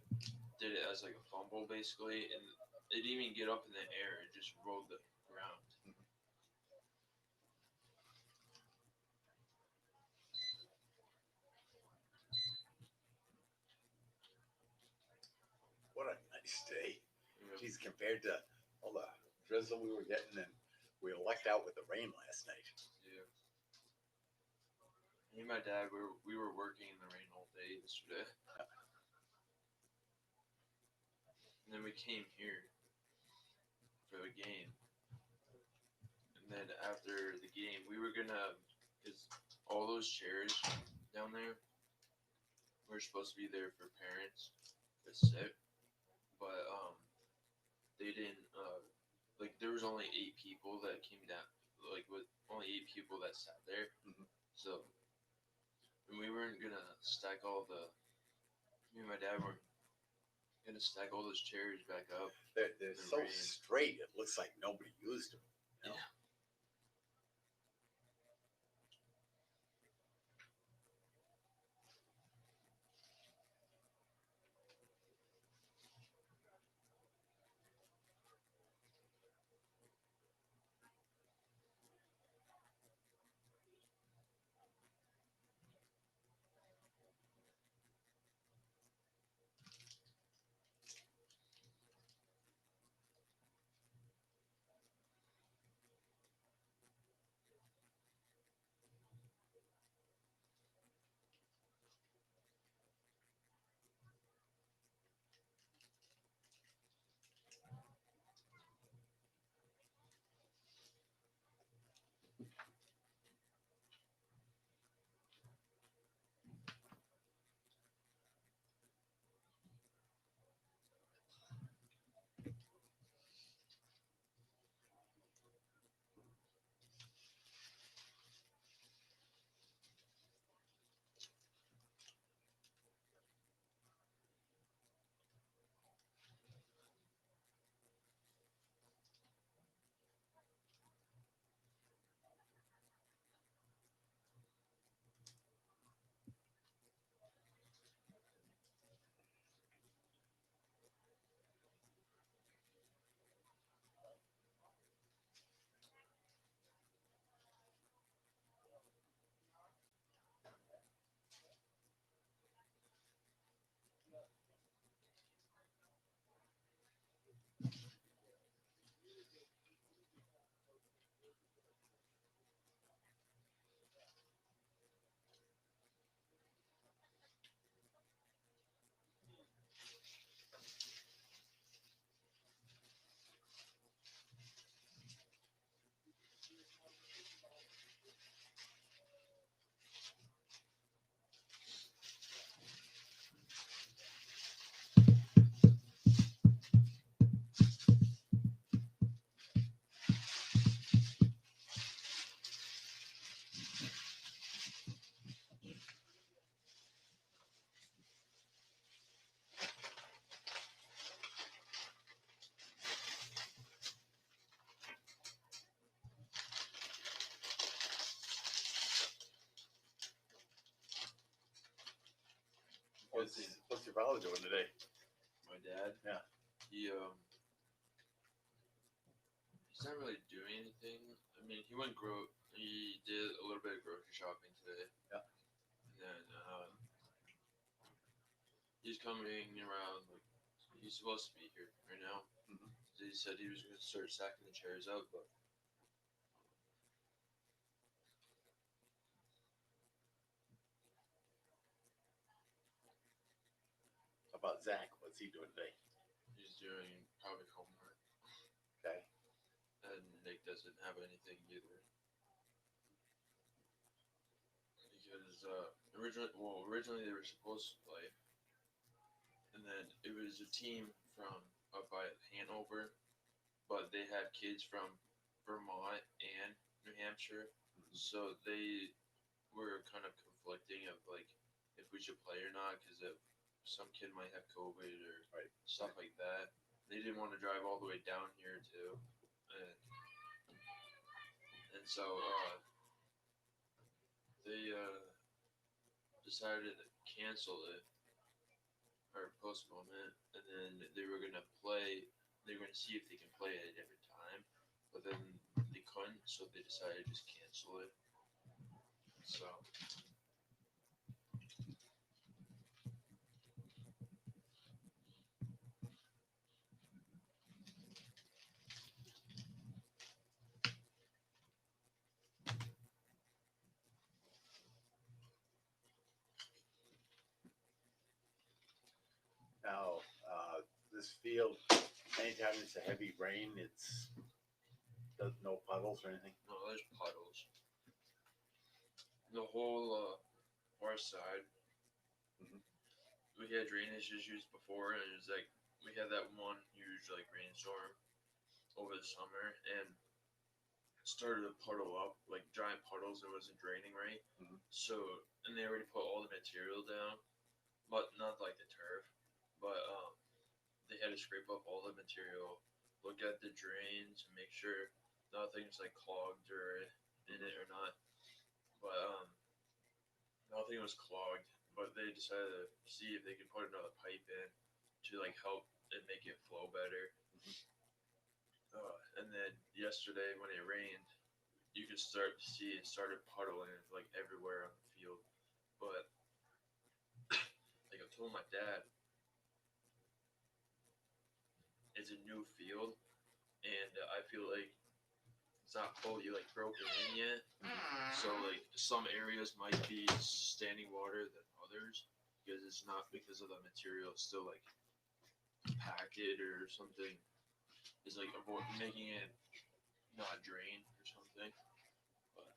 did it as like a fumble basically, and it didn't even get up in the air; it just rolled the ground.
What a nice day.
Yeah.
Geez, compared to all the drizzle we were getting, and we lucked out with the rain last night.
Yeah. Me and my dad, we were working in the rain all day yesterday. And then we came here for the game. And then after the game, we were gonna, because all those chairs down there were supposed to be there for parents to sit, but they didn't. Like there was only 8 people that came down. Like with only 8 people that sat there.
Mhm.
So, and we weren't gonna stack all the. Me and my dad were gonna stack all those chairs back up.
They're
The
so
rain.
straight, it looks like nobody used them. No.
Yeah.
What's your father doing today?
My dad.
Yeah.
He's not really doing anything. I mean, he did a little bit of grocery shopping today.
Yeah.
And then he's coming around. Like he's supposed to be here right now.
Mhm.
He said he was going to start stacking the chairs up, but
How about Zach? What's he doing today?
he's doing probably homework.
Okay.
And Nick doesn't have anything either. Because because originally they were supposed to play, and then it was a team from up by Hanover, but they had kids from Vermont and New Hampshire, so they were kind of conflicting of like if we should play or not because if some kid might have COVID or stuff like that. They didn't want to drive all the way down here too, and so they decided to cancel it or postpone it, and then they were gonna play. They were gonna see if they can play at a different time, but then they couldn't, so they decided to just cancel it. So.
Now, this field, anytime it's a heavy rain, there's no puddles or anything.
No, there's puddles. The whole far side. We had drainage issues before, and it was like we had that one huge like rainstorm over the summer, and it started to puddle up like giant puddles. It wasn't draining right, so and they already put all the material down, but not like the turf, but they had to scrape up all the material, look at the drains, and make sure nothing's like clogged or in it or not. But nothing was clogged. But they decided to see if they could put another pipe in to like help and make it flow better. And then yesterday when it rained, you could start to see it started puddling like everywhere on the field. But like I told my dad, it's a new field, and I feel like it's not fully like broken in yet. So like some areas might be standing water than others because it's not because of the material still like compacted or something. Is like making it not drain or something. But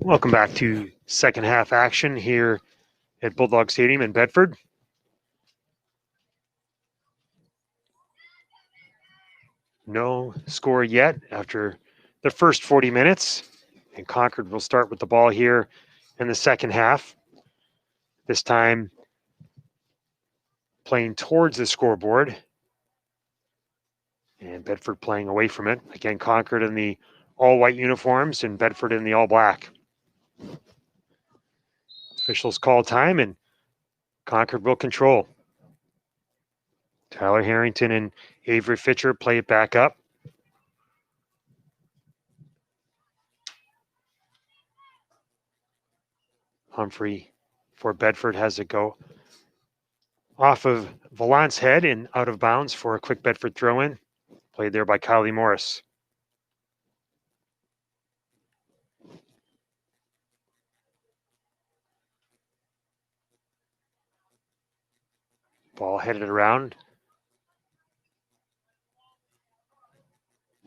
Welcome back to second half action here at Bulldog Stadium in Bedford. No score yet after the first 40 minutes. And Concord will start with the ball here in the second half. This time playing towards the scoreboard. And Bedford playing away from it. Again, Concord in the all-white uniforms and Bedford in the all-black. Officials call time and Concord will control. Tyler Harrington and Avery Fitcher play it back up. Humphrey for Bedford has it go off of Vallant's head and out of bounds for a quick Bedford throw-in. Played there by Kylie Morris. Ball headed around,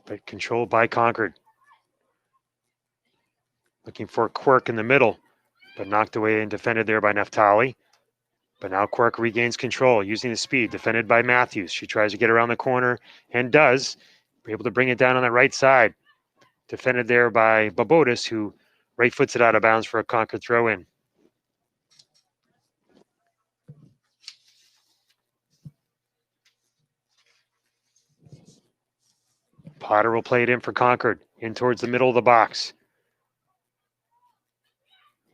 but controlled by Concord. Looking for Quirk in the middle, but knocked away and defended there by Naftali. But now Quirk regains control using the speed, defended by Matthews. She tries to get around the corner and does. Able to bring it down on that right side. Defended there by Babotis, who right foots it out of bounds for a Concord throw-in. Potter will play it in for Concord, in towards the middle of the box.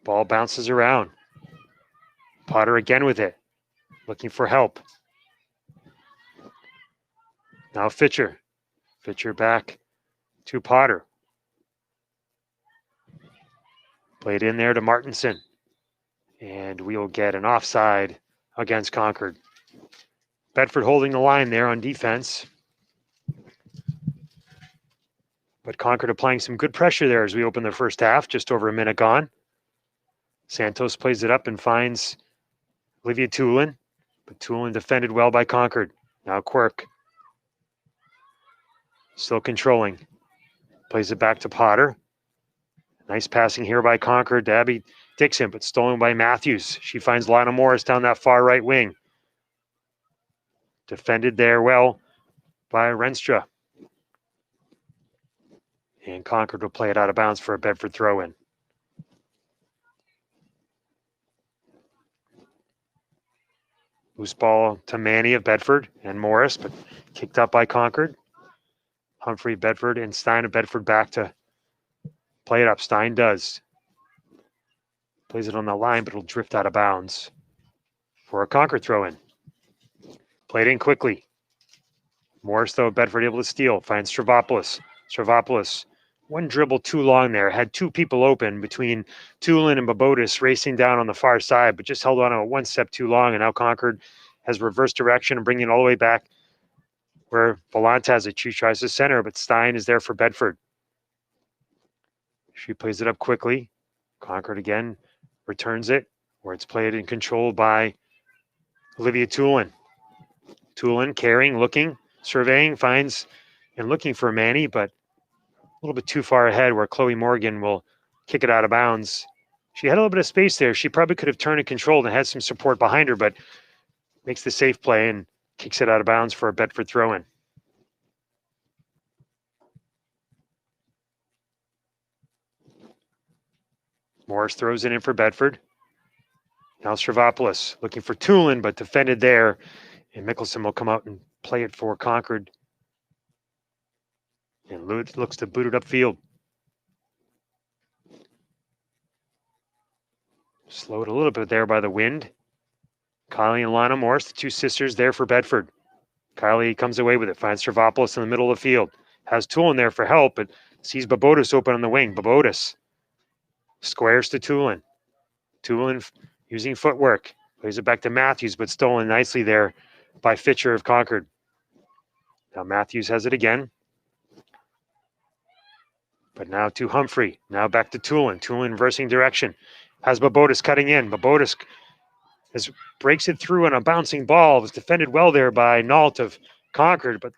Ball bounces around. Potter again with it, looking for help. Now Fitcher. Fitcher back to Potter. Played in there to Martinson. And we'll get an offside against Concord. Bedford holding the line there on defense. But Concord applying some good pressure there as we open the first half, just over a minute gone. Santos plays it up and finds Olivia Tulin, but Tulin defended well by Concord. Now Quirk. Still controlling. Plays it back to Potter. Nice passing here by Concord to Abby Dixon, but stolen by Matthews. She finds Lana Morris down that far right wing. Defended there well by Renstra. And Concord will play it out of bounds for a Bedford throw-in. Loose ball to Manny of Bedford and Morris, but kicked up by Concord. Humphrey, Bedford, and Stein of Bedford back to play it up. Stein does. Plays it on the line, but it'll drift out of bounds for a Concord throw-in. Played in quickly. Morris, though, Bedford able to steal. Finds Stravopoulos. Stravopoulos, one dribble too long there. Had two people open between Tulin and Babotis racing down on the far side, but just held on a one step too long, and now Concord has reversed direction and bringing it all the way back where Volante has it. She tries to center, but Stein is there for Bedford. She plays it up quickly. Concord again returns it, where it's played and controlled by Olivia Tulin. Tulin carrying, looking, surveying, finds and looking for Manny, but a little bit too far ahead where Chloe Morgan will kick it out of bounds. She had a little bit of space there. She probably could have turned and controlled and had some support behind her, but makes the safe play and kicks it out of bounds for a Bedford throw-in. Morris throws it in for Bedford. Now Stravopoulos looking for Tulin, but defended there. And Mickelson will come out and play it for Concord. And looks to boot it upfield. Slowed a little bit there by the wind. Kylie and Lana Morris, the two sisters, there for Bedford. Kylie comes away with it, finds Stravopoulos in the middle of the field. Has Tulin there for help, but sees Babotis open on the wing. Babotis squares to Tulin. Tulin using footwork. Plays it back to Matthews, but stolen nicely there by Fitcher of Concord. Now Matthews has it again. But now to Humphrey. Now back to Tulin. Tulin reversing direction. Has Babotis cutting in. Babotis breaks it through on a bouncing ball. It was defended well there by Nault of Concord, but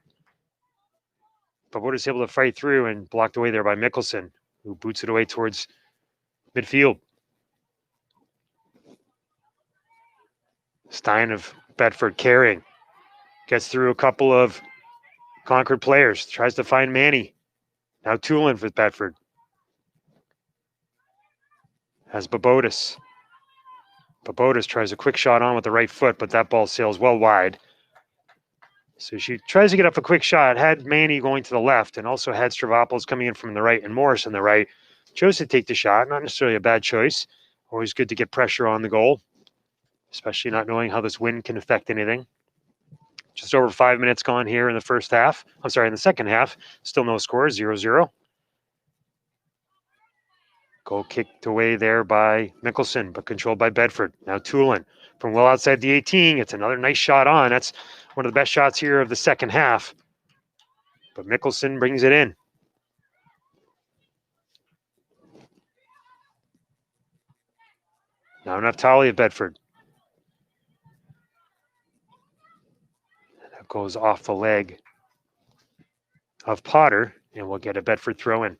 Babotis able to fight through and blocked away there by Mickelson, who boots it away towards midfield. Stein of Bedford carrying. Gets through a couple of Concord players. Tries to find Manny. Now Tulin for Bedford. Has Babotis. Babotis tries a quick shot on with the right foot, but that ball sails well wide. So she tries to get up a quick shot. Had Manny going to the left and also had Stravopoulos coming in from the right and Morris on the right. Chose to take the shot. Not necessarily a bad choice. Always good to get pressure on the goal, especially not knowing how this wind can affect anything. Just over 5 minutes gone here in the first half. I'm sorry, in the second half. Still no score, 0-0. Goal kicked away there by Mickelson, but controlled by Bedford. Now Tulin from well outside the 18. It's another nice shot on. That's one of the best shots here of the second half. But Mickelson brings it in. Now Naftali of Bedford. That goes off the leg of Potter, and we'll get a Bedford throw-in.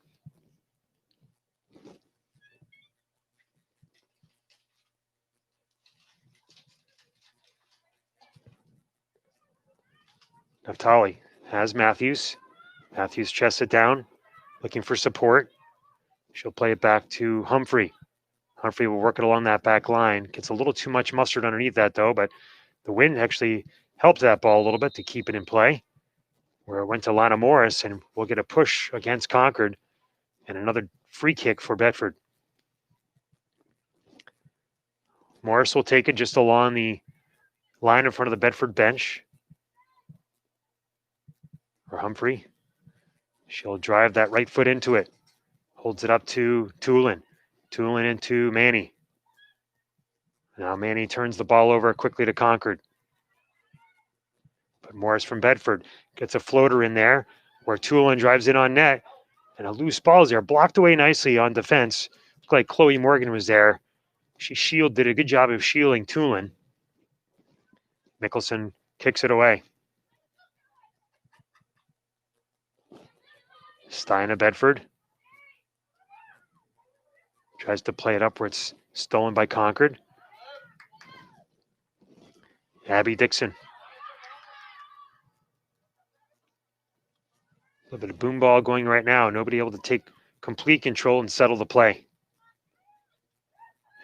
Naftali has Matthews. Matthews chests it down, looking for support. She'll play it back to Humphrey. Humphrey will work it along that back line. Gets a little too much mustard underneath that, though, but the wind actually helped that ball a little bit to keep it in play, where it went to Lana Morris, and we'll get a push against Concord and another free kick for Bedford. Morris will take it just along the line in front of the Bedford bench. or Humphrey. She'll drive that right foot into it. Holds it up to Tulin. Tulin into Manny. Now Manny turns the ball over quickly to Concord. But Morris from Bedford gets a floater in there where Tulin drives in on net. And a loose ball is there, blocked away nicely on defense. Looked like Chloe Morgan was there. She did a good job of shielding Tulin. Mickelson kicks it away. Stein of Bedford tries to play it up where it's stolen by Concord. Abby Dixon. A little bit of boom ball going right now. Nobody able to take complete control and settle the play.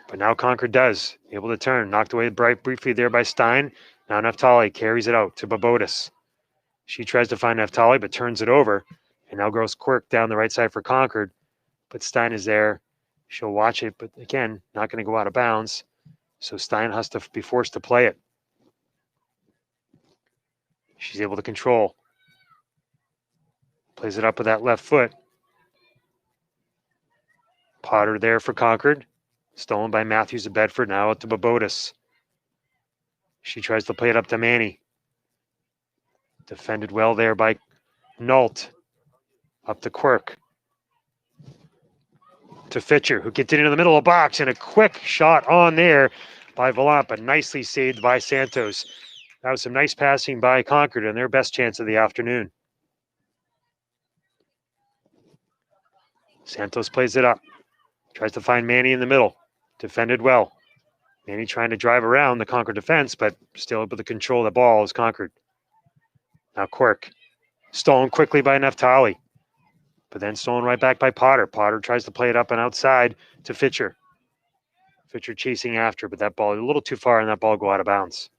But now Concord does. Able to turn. Knocked away briefly there by Stein. Now Naftali carries it out to Babotis. She tries to find Naftali but turns it over. And now goes Quirk down the right side for Concord. But Stein is there. She'll watch it, but again, not going to go out of bounds. So Stein has to be forced to play it. She's able to control. Plays it up with that left foot. Potter there for Concord. Stolen by Matthews of Bedford. Now out to Babotis. She tries to play it up to Manny. Defended well there by Nault. Up to Quirk. To Fitcher, who gets it into the middle of the box, and a quick shot on there by Valant, but nicely saved by Santos. That was some nice passing by Concord and their best chance of the afternoon. Santos plays it up. Tries to find Manny in the middle. Defended well. Manny trying to drive around the Concord defense, but still able to control the ball as Concord. Now Quirk. Stolen quickly by Naftali. But then stolen right back by Potter. Potter tries to play it up and outside to Fitcher. Fitcher chasing after, but that ball a little too far and that ball go out of bounds.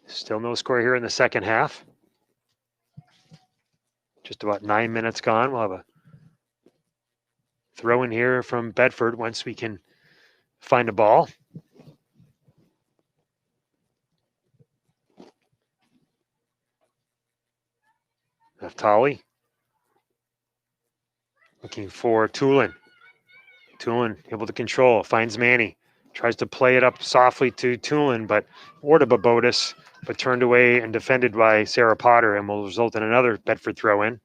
Still no score here in the second half. Just about 9 minutes gone. We'll have a throw in here from Bedford once we can find a ball. Naftali. Looking for Tulin. Tulin able to control. Finds Manny. Tries to play it up softly to Tulin, or to Babotis, but turned away and defended by Sarah Potter and will result in another Bedford throw in.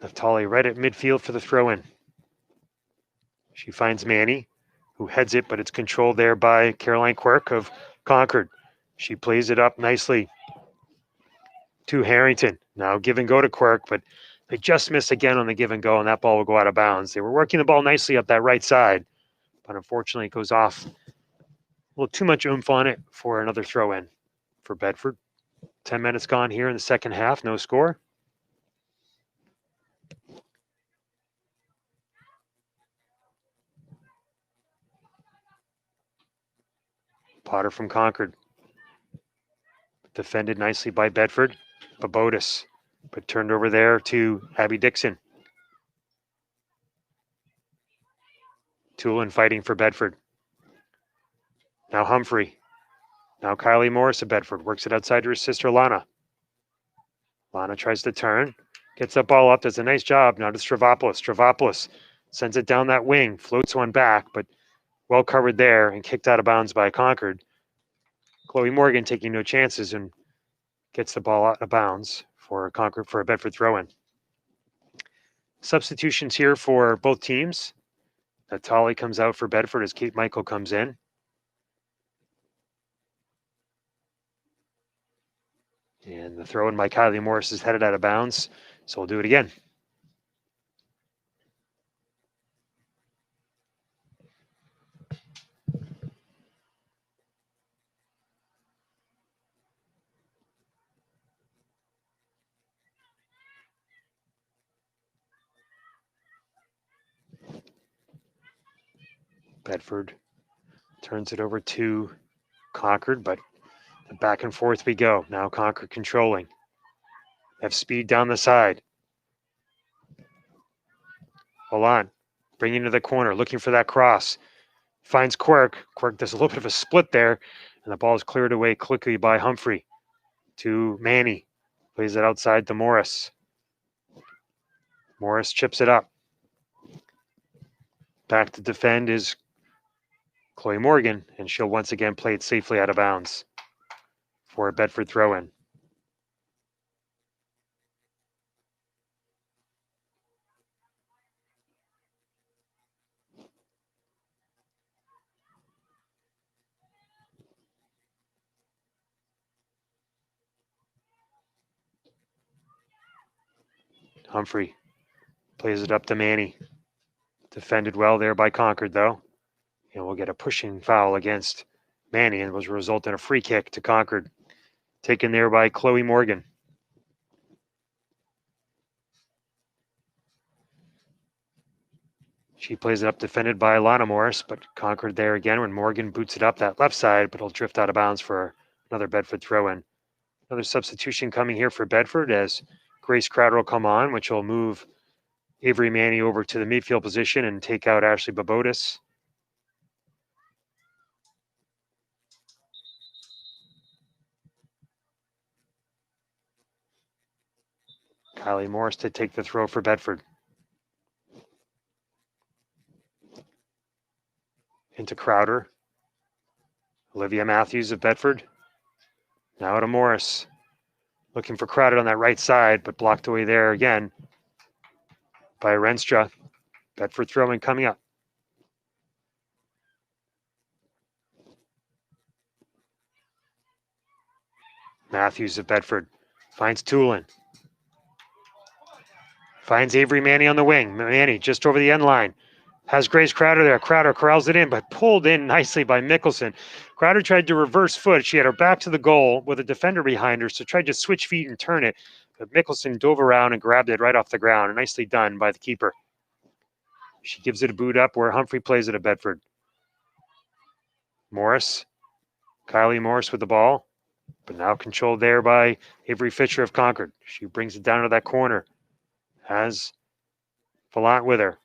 Naftali right at midfield for the throw in. She finds Manny, who heads it, but it's controlled there by Caroline Quirk of Concord. She plays it up nicely to Harrington. Now give and go to Quirk, but they just miss again on the give and go, and that ball will go out of bounds. They were working the ball nicely up that right side, but unfortunately it goes off. A little too much oomph on it for another throw in for Bedford. 10 minutes gone here in the second half, no score. Potter from Concord. Defended nicely by Bedford. Babotis, but turned over there to Abby Dixon. Tulin fighting for Bedford. Now Humphrey. Now Kylie Morris of Bedford. Works it outside to her sister Lana. Lana tries to turn. Gets that ball up. Does a nice job. Now to Stravopoulos. Stravopoulos sends it down that wing. Floats one back, but well covered there and kicked out of bounds by Concord. Chloe Morgan taking no chances and gets the ball out of bounds for Concord for a Bedford throw-in. Substitutions here for both teams. Natali comes out for Bedford as Kate Michael comes in. And the throw-in by Kylie Morris is headed out of bounds, so we'll do it again. Bedford Turns it over to Concord, but back and forth we go. Now Concord controlling. Have speed down the side. Hold on. Bringing to the corner, looking for that cross. Finds Quirk. Quirk does a little bit of a split there, and the ball is cleared away quickly by Humphrey to Manny. Plays it outside to Morris. Morris chips it up. Back to defend is Chloe Morgan, and she'll once again play it safely out of bounds for a Bedford throw-in. Humphrey plays it up to Manny. Defended well there by Concord, though. And we'll get a pushing foul against Manny, and was result in a free kick to Concord. Taken there by Chloe Morgan. She plays it up, defended by Alana Morris, but Concord there again when Morgan boots it up that left side, but it'll drift out of bounds for another Bedford throw-in. Another substitution coming here for Bedford as Grace Crowder will come on, which will move Avery Manny over to the midfield position and take out Ashley Babotis. Kylie Morris to take the throw for Bedford. Into Crowder. Olivia Matthews of Bedford. Now to Morris. Looking for Crowder on that right side, but blocked away there again by Renstra. Bedford throwing coming up. Matthews of Bedford finds Tulin. Finds Avery Manny on the wing. Manny just over the end line. Has Grace Crowder there. Crowder corrals it in, but pulled in nicely by Mickelson. Crowder tried to reverse foot. She had her back to the goal with a defender behind her, so tried to switch feet and turn it. But Mickelson dove around and grabbed it right off the ground. Nicely done by the keeper. She gives it a boot up where Humphrey plays it at Bedford. Morris. Kylie Morris with the ball, but now controlled there by Avery Fisher of Concord. She brings it down to that corner. Has Valant with her.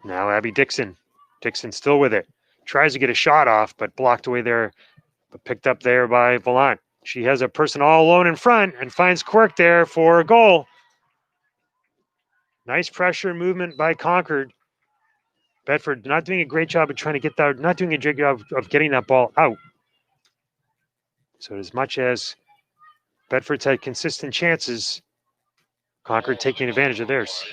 Now Abby Dixon. Dixon still with it. Tries to get a shot off, but blocked away there, but picked up there by Valant. She has a person all alone in front and finds Quirk there for a goal. Nice pressure movement by Concord. Bedford not doing a great job of trying to get that, not doing a great job of getting that ball out. So as much as Bedford's had consistent chances, Concord taking advantage of theirs.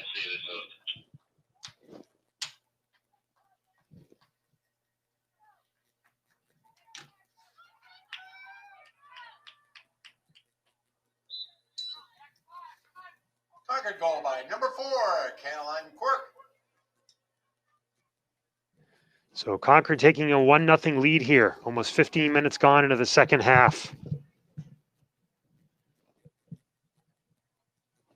Concord goal by number 4, Caroline Quirk.
So Concord taking a 1-0 lead here. Almost 15 minutes gone into the second half.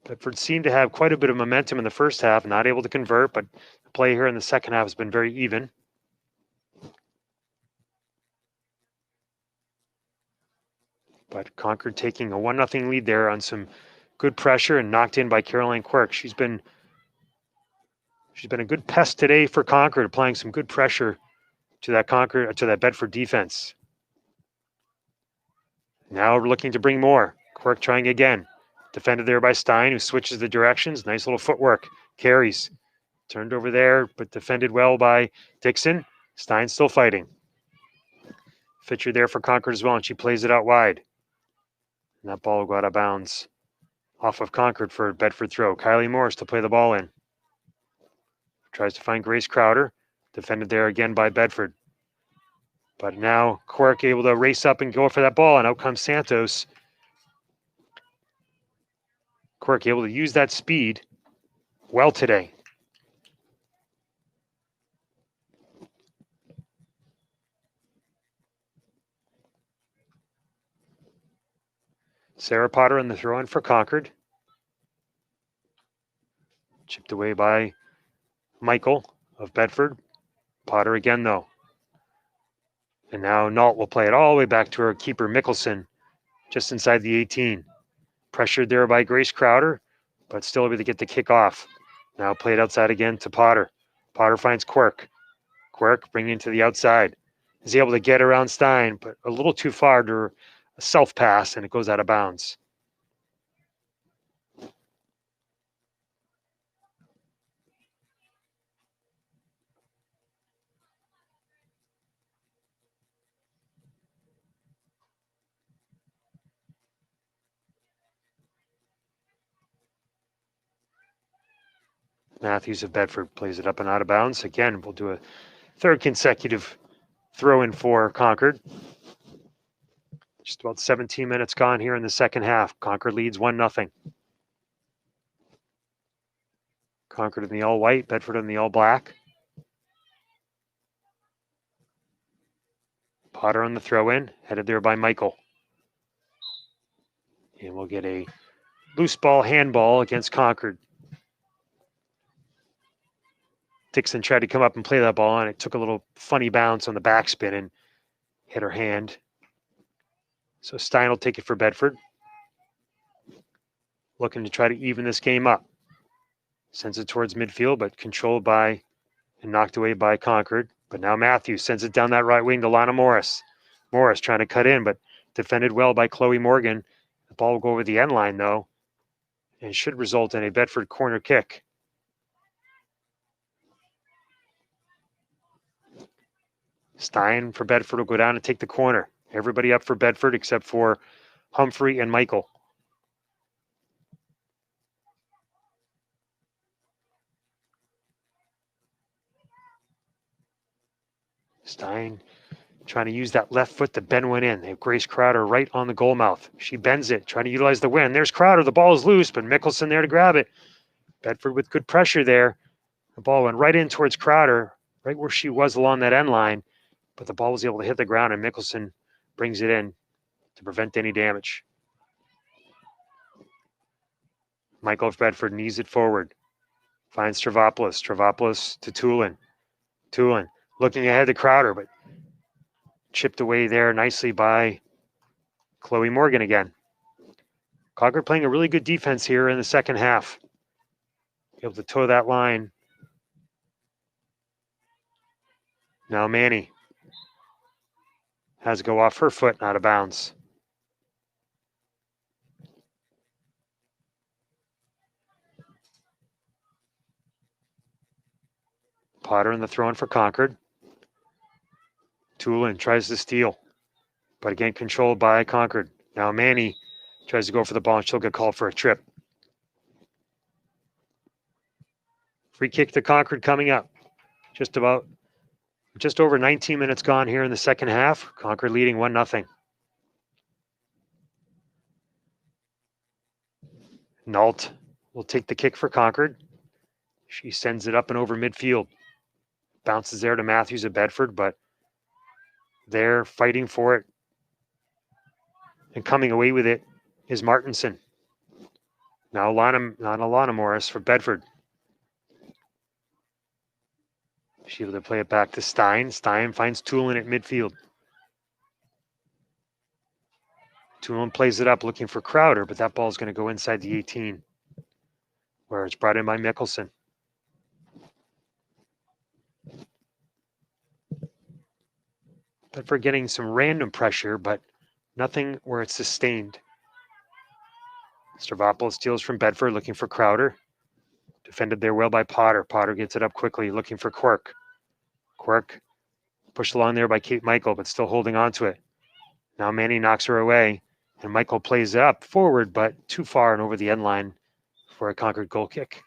Bedford seemed to have quite a bit of momentum in the first half, not able to convert, but the play here in the second half has been very even. But Concord taking a 1-0 lead there on some good pressure and knocked in by Caroline Quirk. She's been a good pest today for Concord, applying some good pressure to that Bedford defense. Now we're looking to bring more. Quirk trying again. Defended there by Stein, who switches the directions. Nice little footwork. Carries. Turned over there, but defended well by Dixon. Stein still fighting. Fisher there for Concord as well, and she plays it out wide. And that ball will go out of bounds off of Concord for a Bedford throw. Kylie Morris to play the ball in. Tries to find Grace Crowder. Defended there again by Bedford. But now Quirk able to race up and go for that ball, and out comes Santos. Quirk able to use that speed well today. Sarah Potter in the throw-in for Concord. Chipped away by Michael of Bedford. Potter again, though. And now Nault will play it all the way back to her keeper, Mickelson, just inside the 18. Pressured there by Grace Crowder, but still able to get the kick off. Now played outside again to Potter. Potter finds Quirk. Quirk bringing it to the outside. Is able to get around Stein, but a little too far to a self pass, and it goes out of bounds. Matthews of Bedford plays it up and out of bounds. Again, we'll do a third consecutive throw in for Concord. Just about 17 minutes gone here in the second half. Concord leads 1-0. Concord in the all white, Bedford in the all black. Potter on the throw in, headed there by Michael. And we'll get a loose ball handball against Concord. Dixon tried to come up and play that ball, and it took a little funny bounce on the backspin and hit her hand. So Stein will take it for Bedford. Looking to try to even this game up. Sends it towards midfield, but controlled by and knocked away by Concord. But now Matthews sends it down that right wing to Lana Morris. Morris trying to cut in, but defended well by Chloe Morgan. The ball will go over the end line, though, and should result in a Bedford corner kick. Stein for Bedford will go down and take the corner. Everybody up for Bedford except for Humphrey and Michael. Stein trying to use that left foot to bend one in. They have Grace Crowder right on the goal mouth. She bends it, trying to utilize the wind. There's Crowder. The ball is loose, but Mickelson there to grab it. Bedford with good pressure there. The ball went right in towards Crowder, right where she was along that end line, but the ball was able to hit the ground, and Mickelson brings it in to prevent any damage. Michael of Bedford knees it forward. Finds Travaopoulos. Travaopoulos to Tulin. Tulin looking ahead to Crowder, but chipped away there nicely by Chloe Morgan again. Concord playing a really good defense here in the second half. Able to toe that line. Now Manny has to go off her foot and out of bounds. Potter in the throw in for Concord. Tulin tries to steal, but again controlled by Concord. Now Manny tries to go for the ball, and she'll get called for a trip. Free kick to Concord coming up. Just over 19 minutes gone here in the second half. Concord leading 1-0. Nault will take the kick for Concord. She sends it up and over midfield. Bounces there to Matthews of Bedford, but they're fighting for it. And coming away with it is Martinson. Now Lana Morris for Bedford. She's able to play it back to Stein. Stein finds Tulin at midfield. Tulin plays it up looking for Crowder, but that ball is going to go inside the 18, where it's brought in by Mickelson. Bedford getting some random pressure, but nothing where it's sustained. Stavropoulos steals from Bedford, looking for Crowder. Defended there well by Potter. Potter gets it up quickly, looking for Quirk. Quirk pushed along there by Kate Michael, but still holding on to it. Now Manny knocks her away, and Michael plays it up forward, but too far and over the end line for a Concord goal kick.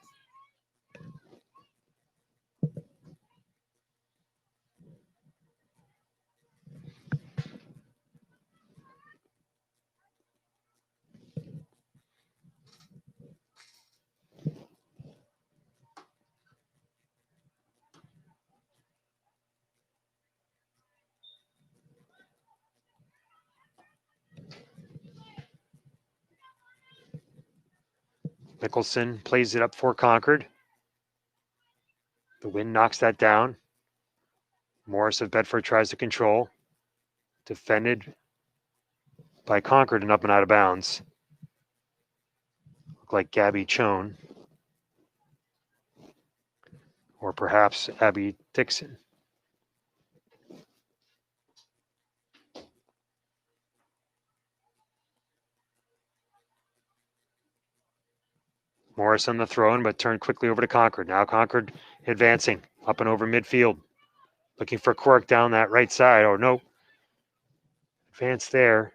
Mickelson plays it up for Concord. The wind knocks that down. Morris of Bedford tries to control. Defended by Concord and up and out of bounds. Look like Gabby Chone. Or perhaps Abby Dixon. Morris on the throw in, but turned quickly over to Concord. Now Concord advancing up and over midfield. Looking for Quirk down that right side. Oh, no. Advance there.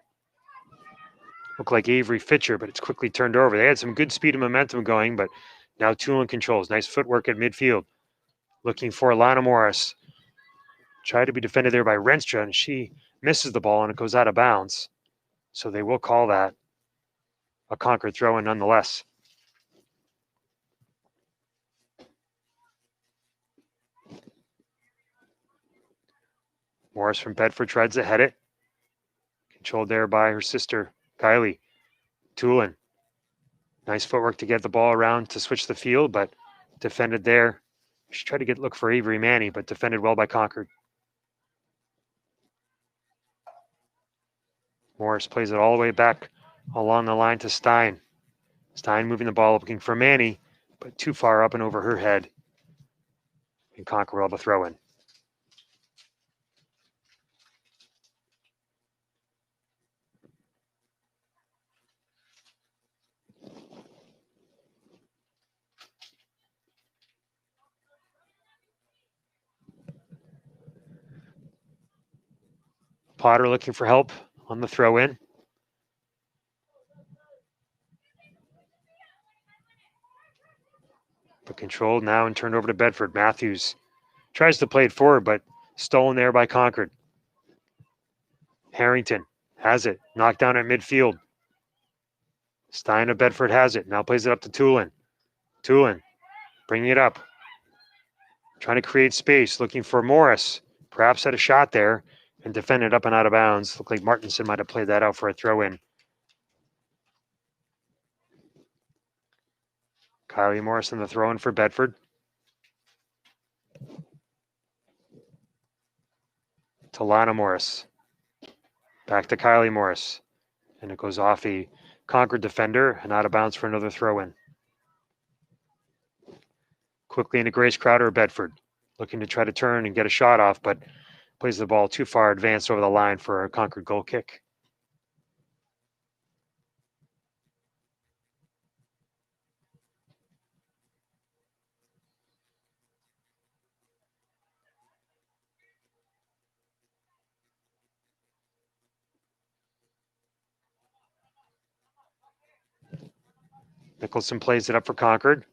Looked like Avery Fitcher, but it's quickly turned over. They had some good speed and momentum going, but now Tulin controls. Nice footwork at midfield. Looking for Lana Morris. Tried to be defended there by Renstra, and she misses the ball, and it goes out of bounds. So they will call that a Concord throw-in nonetheless. Morris from Bedford tries to head it. Controlled there by her sister, Kylie. Tulin. Nice footwork to get the ball around to switch the field, but defended there. She tried to look for Avery Manny, but defended well by Concord. Morris plays it all the way back along the line to Stein. Stein moving the ball, looking for Manny, but too far up and over her head. And Concord will have a throw-in. Potter looking for help on the throw-in. But controlled now and turned over to Bedford. Matthews tries to play it forward, but stolen there by Concord. Harrington has it. Knocked down at midfield. Stein of Bedford has it. Now plays it up to Tulin. Tulin bringing it up. Trying to create space. Looking for Morris. Perhaps had a shot there and defended up and out of bounds. Looked like Martinson might have played that out for a throw-in. Kylie Morris in the throw-in for Bedford. To Lana Morris. Back to Kylie Morris. And it goes off a Concord defender and out of bounds for another throw-in. Quickly into Grace Crowder of Bedford. Looking to try to turn and get a shot off, but plays the ball too far advanced over the line for a Concord goal kick. Nicholson plays it up for Concord.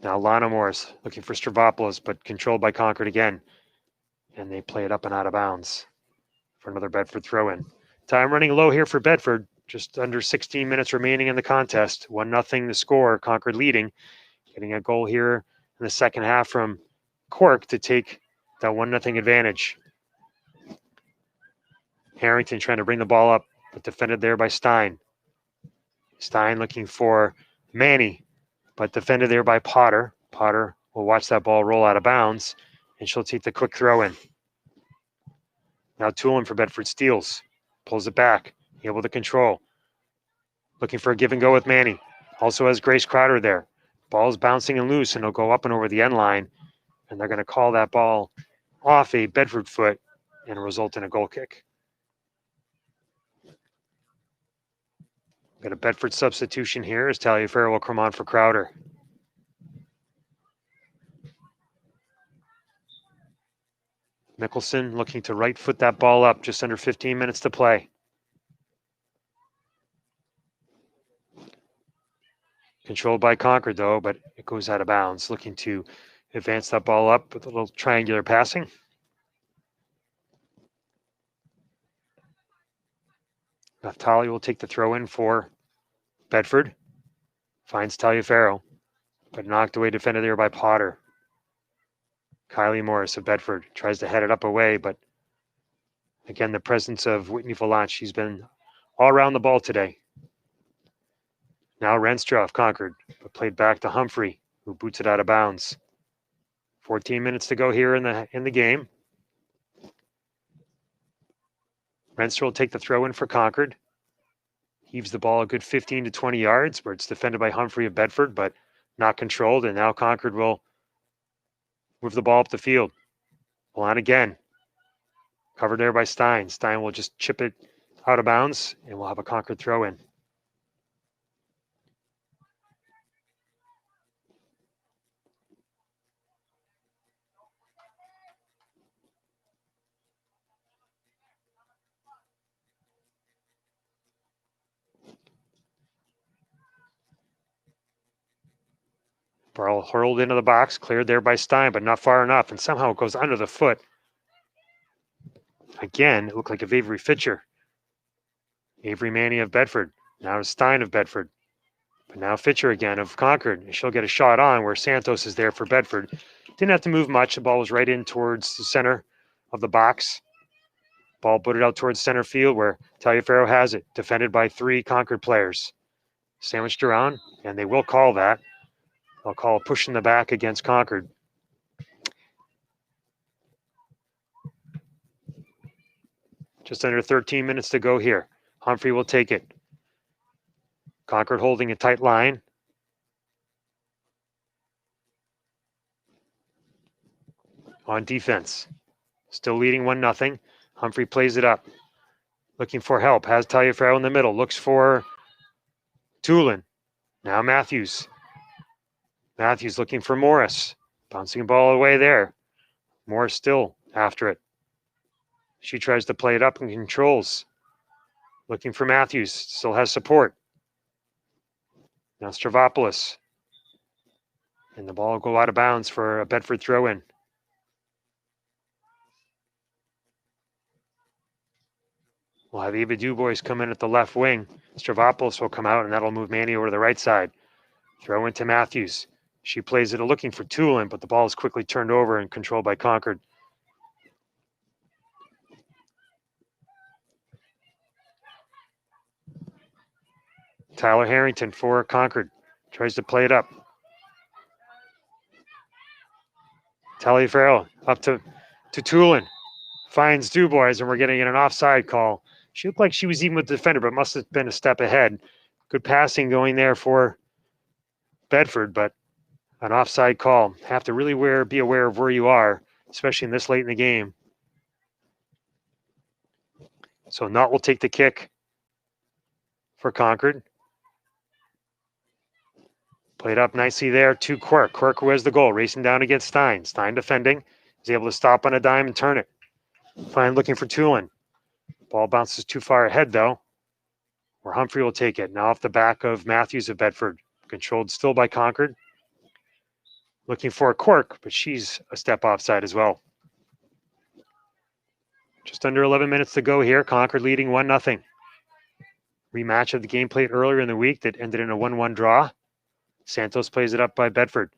Now Lana Morris looking for Stravopoulos, but controlled by Concord again. And they play it up and out of bounds for another Bedford throw-in. Time running low here for Bedford. Just under 16 minutes remaining in the contest. 1-0 the score. Concord leading. Getting a goal here in the second half from Quirk to take that 1-0 advantage. Harrington trying to bring the ball up, but defended there by Stein. Stein looking for Manny, but defended there by Potter. Potter will watch that ball roll out of bounds, and she'll take the quick throw in. Now Tulin for Bedford steals, pulls it back, able to control. Looking for a give and go with Manny. Also has Grace Crowder there. Ball's bouncing and loose, and it'll go up and over the end line, and they're going to call that ball off a Bedford foot and result in a goal kick. Got a Bedford substitution here as Taliaferro will come on for Crowder. Mickelson looking to right foot that ball up, just under 15 minutes to play. Controlled by Concord though, but it goes out of bounds. Looking to advance that ball up with a little triangular passing. Naftali will take the throw in for Bedford. Finds Taliaferro, but knocked away, defended there by Potter. Kylie Morris of Bedford tries to head it up away, but again, the presence of Whitney Volant. She's been all around the ball today. Now Renstra of Concord, but played back to Humphrey, who boots it out of bounds. 14 minutes to go here in the game. Renster will take the throw in for Concord. Heaves the ball a good 15 to 20 yards, where it's defended by Humphrey of Bedford, but not controlled. And now Concord will move the ball up the field. On again. Covered there by Stein. Stein will just chip it out of bounds, and we'll have a Concord throw in. Ball hurled into the box, cleared there by Stein, but not far enough, and somehow it goes under the foot. Again, it looked like of Avery Fitcher. Avery Manny of Bedford. Now Stein of Bedford. But now Fitcher again of Concord. She'll get a shot on where Santos is there for Bedford. Didn't have to move much. The ball was right in towards the center of the box. Ball booted out towards center field where Taliaferro has it. Defended by 3 Concord players. Sandwiched around, and they will call that. They'll call a push in the back against Concord. Just under 13 minutes to go here. Humphrey will take it. Concord holding a tight line. On defense. Still leading 1-0. Humphrey plays it up. Looking for help. Has Taliaferro in the middle. Looks for Tulin. Now Matthews. Matthews looking for Morris. Bouncing the ball away there. Morris still after it. She tries to play it up and controls. Looking for Matthews. Still has support. Now Stravopoulos. And the ball will go out of bounds for a Bedford throw-in. We'll have Eva Dubois come in at the left wing. Stravopoulos will come out, and that'll move Manny over to the right side. Throw into Matthews. She plays it looking for Tulin, but the ball is quickly turned over and controlled by Concord. Tyler Harrington for Concord. Tries to play it up. Taliaferro up to Tulin. Finds Dubois, and we're getting an offside call. She looked like she was even with the defender, but must have been a step ahead. Good passing going there for Bedford, but an offside call. Have to really be aware of where you are, especially in this late in the game. So Nutt will take the kick for Concord. Played up nicely there to Quirk. Quirk who has the goal, racing down against Stein. Stein defending. Is able to stop on a dime and turn it. Fine looking for Tulin. Ball bounces too far ahead, though, where Humphrey will take it. Now off the back of Matthews of Bedford. Controlled still by Concord. Looking for a Quirk, but she's a step offside as well. Just under 11 minutes to go here. Concord leading 1-0. Rematch of the game played earlier in the week that ended in a 1-1 draw. Santos plays it up by Bedford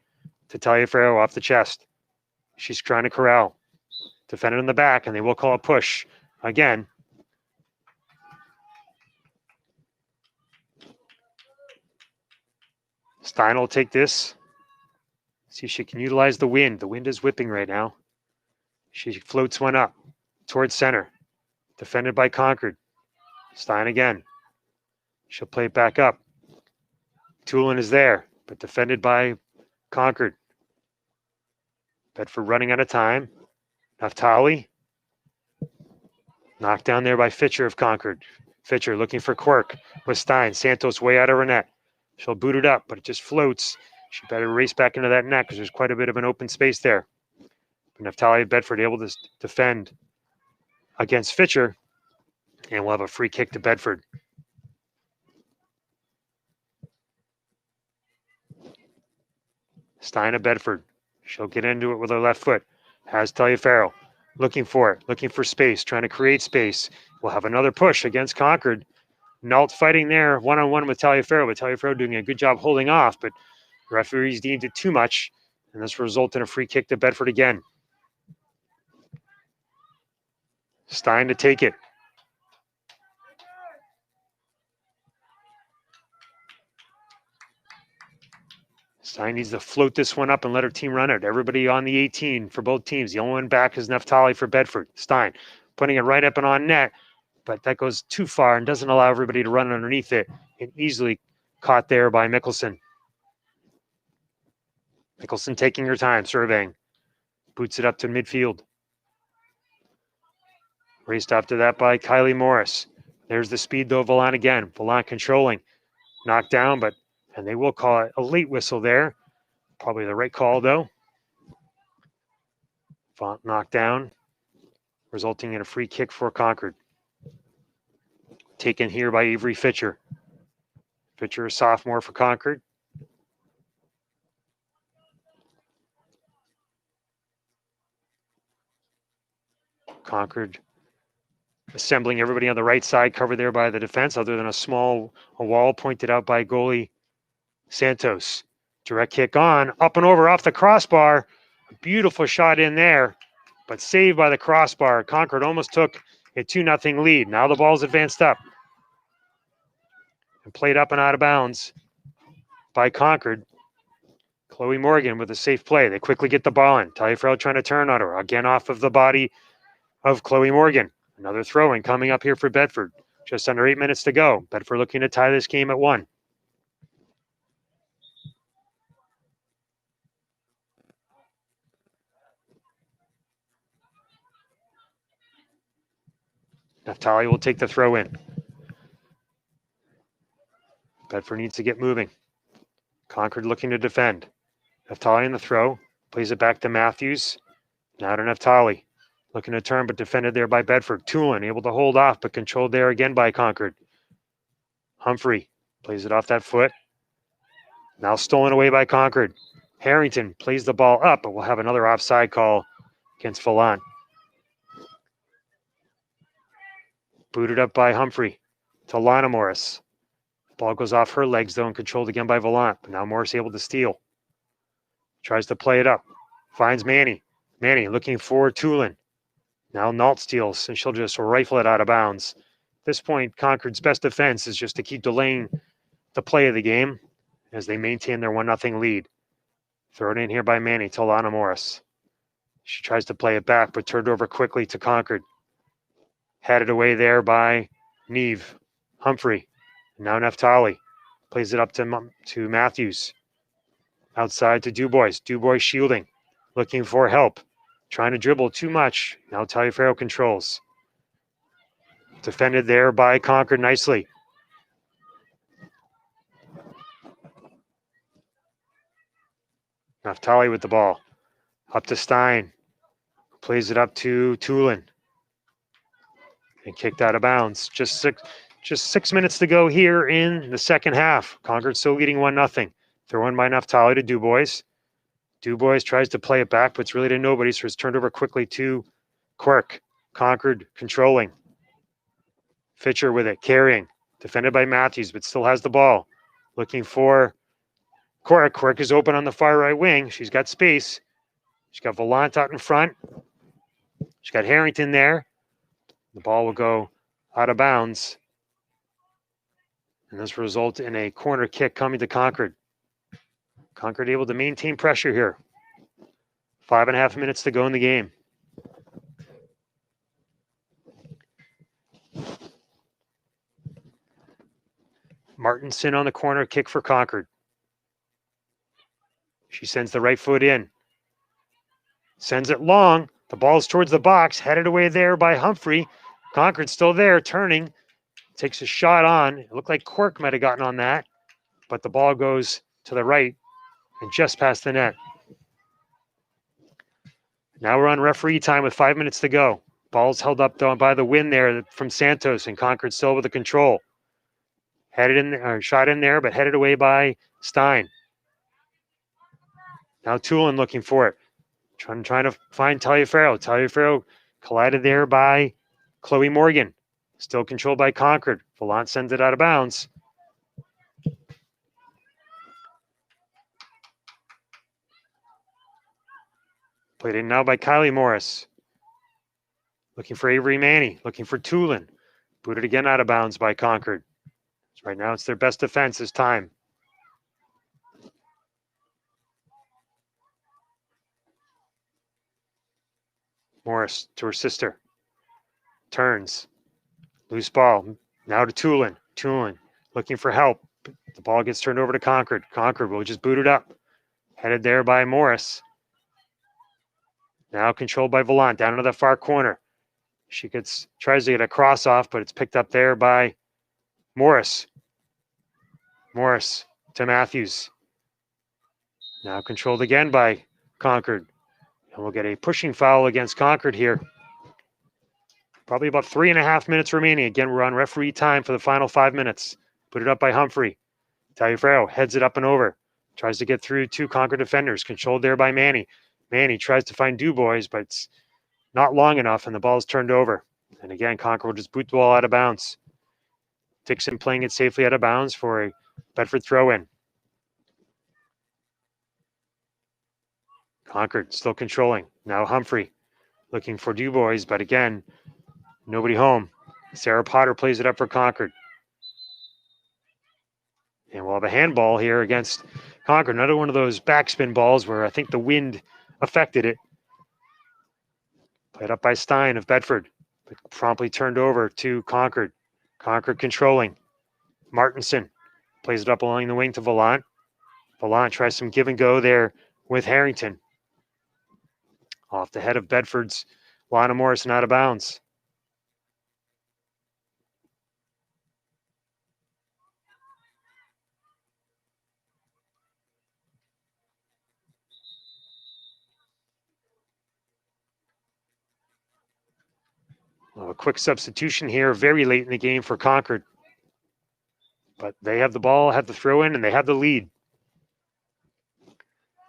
to Taliaferro off the chest. She's trying to corral. Defended in the back, and they will call a push again. Stein will take this. See if she can utilize the wind. The wind is whipping right now. She floats one up towards center. Defended by Concord. Stein again. She'll play it back up. Tulin is there, but defended by Concord. Bedford running out of time. Naftali. Knocked down there by Fitcher of Concord. Fitcher looking for Quirk with Stein. Santos way out of her net. She'll boot it up, but it just floats. She better race back into that net because there's quite a bit of an open space there. But Naftali of Bedford able to defend against Fitcher, and we'll have a free kick to Bedford. Stein of Bedford. She'll get into it with her left foot. Has Taliaferro. Looking for it. Looking for space. Trying to create space. We'll have another push against Concord. Nault fighting there one-on-one with Taliaferro, but Taliaferro doing a good job holding off, but the referees deemed it too much, and this will result in a free kick to Bedford again. Stein to take it. Stein needs to float this one up and let her team run it. Everybody on the 18 for both teams. The only one back is Neftali for Bedford. Stein putting it right up and on net, but that goes too far and doesn't allow everybody to run underneath it. And easily caught there by Mickelson. Mickelson taking her time, surveying. Boots it up to midfield. Raced after that by Kylie Morris. There's the speed though, Volant again. Volant controlling. Knocked down, and they will call it a late whistle there. Probably the right call though. Volant knocked down, resulting in a free kick for Concord. Taken here by Avery Fitcher. Fitcher, a sophomore for Concord. Concord assembling everybody on the right side, covered there by the defense, other than a wall pointed out by goalie Santos. Direct kick on, up and over off the crossbar. A beautiful shot in there, but saved by the crossbar. Concord almost took a 2-0 lead. Now the ball's advanced up and played up and out of bounds by Concord. Chloe Morgan with a safe play. They quickly get the ball in. Taliaferro trying to turn on her. Again off of the body of Chloe Morgan. Another throw-in coming up here for Bedford. Just under 8 minutes to go. Bedford looking to tie this game at 1. Neftali will take the throw in. Bedford needs to get moving. Concord looking to defend. Neftali in the throw. Plays it back to Matthews. Now to Neftali. Looking to turn, but defended there by Bedford. Tulin able to hold off, but controlled there again by Concord. Humphrey plays it off that foot. Now stolen away by Concord. Harrington plays the ball up, but we'll have another offside call against Volant. Booted up by Humphrey to Lana Morris. Ball goes off her legs, though, and controlled again by Volant. But now Morris able to steal. Tries to play it up. Finds Manny. Manny looking for Tulin. Now Nault steals, and she'll just rifle it out of bounds. At this point, Concord's best defense is just to keep delaying the play of the game as they maintain their 1-0 lead. Thrown in here by Manny to Lana Morris. She tries to play it back, but turned over quickly to Concord. Headed away there by Neve. Humphrey. And now Neftali plays it up to Matthews. Outside to Dubois. Dubois shielding. Looking for help. Trying to dribble too much. Now Taliaferro controls. Defended there by Concord nicely. Neftali with the ball. Up to Stein. Plays it up to Tulin. And kicked out of bounds. Just 6 minutes to go here in the second half. Concord still leading 1-0. Throw in by Neftali to Dubois. Dubois tries to play it back, but it's really to nobody, so it's turned over quickly to Quirk. Concord controlling. Fitcher with it, carrying. Defended by Matthews, but still has the ball. Looking for Quirk. Quirk is open on the far right wing. She's got space. She's got Volant out in front. She's got Harrington there. The ball will go out of bounds. And this will result in a corner kick coming to Concord. Concord able to maintain pressure here. 5.5 minutes to go in the game. Martinson on the corner kick for Concord. She sends the right foot in. Sends it long. The ball's towards the box. Headed away there by Humphrey. Concord still there, turning. Takes a shot on. It looked like Quirk might have gotten on that. But the ball goes to the right and just past the net. Now we're on referee time with 5 minutes to go. Ball's held up though by the wind there from Santos, and Concord still with the control. Headed in there, shot in there, but headed away by Stein. Now Tulin looking for it. Trying to find Taliaferro. Taliaferro collided there by Chloe Morgan. Still controlled by Concord. Volant sends it out of bounds. Played in now by Kylie Morris. Looking for Avery Manny. Looking for Tulin. Booted again out of bounds by Concord. Right now it's their best defense this time. Morris to her sister. Turns. Loose ball. Now to Tulin. Tulin looking for help. The ball gets turned over to Concord. Concord will just boot it up. Headed there by Morris. Now controlled by Volant down into the far corner. She tries to get a cross off, but it's picked up there by Morris. Morris to Matthews. Now controlled again by Concord. And we'll get a pushing foul against Concord here. Probably about 3.5 minutes remaining. Again, we're on referee time for the final 5 minutes. Put it up by Humphrey. Taliaferro heads it up and over. Tries to get through 2 Concord defenders. Controlled there by Manny. Manny tries to find Dubois, but it's not long enough, and the ball is turned over. And again, Concord will just boot the ball out of bounds. Dixon playing it safely out of bounds for a Bedford throw-in. Concord still controlling. Now Humphrey looking for Dubois, but again, nobody home. Sarah Potter plays it up for Concord. And we'll have a handball here against Concord. Another one of those backspin balls where I think the wind affected it. Played up by Stein of Bedford, but promptly turned over to Concord. Concord controlling. Martinson plays it up along the wing to Volant. Volant tries some give and go there with Harrington. Off the head of Bedford's Lana Morrison out of bounds. A quick substitution here very late in the game for Concord. But they have the ball, have the throw in, and they have the lead.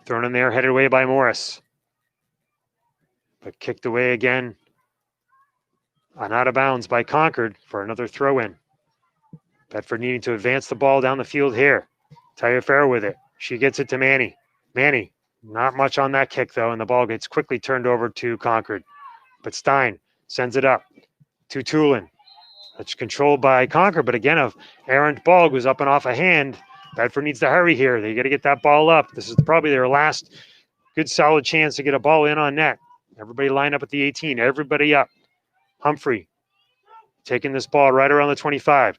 Thrown in there, headed away by Morris. But kicked away again on out of bounds by Concord for another throw in. Bedford needing to advance the ball down the field here. Taliaferro with it. She gets it to Manny. Manny, not much on that kick though, and the ball gets quickly turned over to Concord. But Stein sends it up to Tulin. That's controlled by Concord, but again, a errant ball goes up and off a hand. Bedford needs to hurry here. They got to get that ball up. This is probably their last good solid chance to get a ball in on net. Everybody line up at the 18. Everybody up. Humphrey taking this ball right around the 25.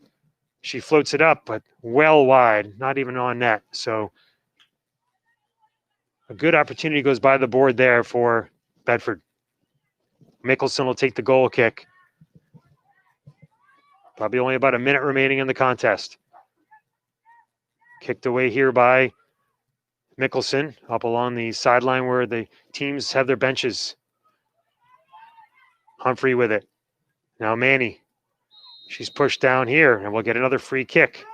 She floats it up, but well wide, not even on net. So a good opportunity goes by the board there for Bedford. Mickelson will take the goal kick. Probably only about a minute remaining in the contest. Kicked away here by Mickelson up along the sideline where the teams have their benches. Humphrey with it. Now Manny. She's pushed down here, and we'll get another free kick.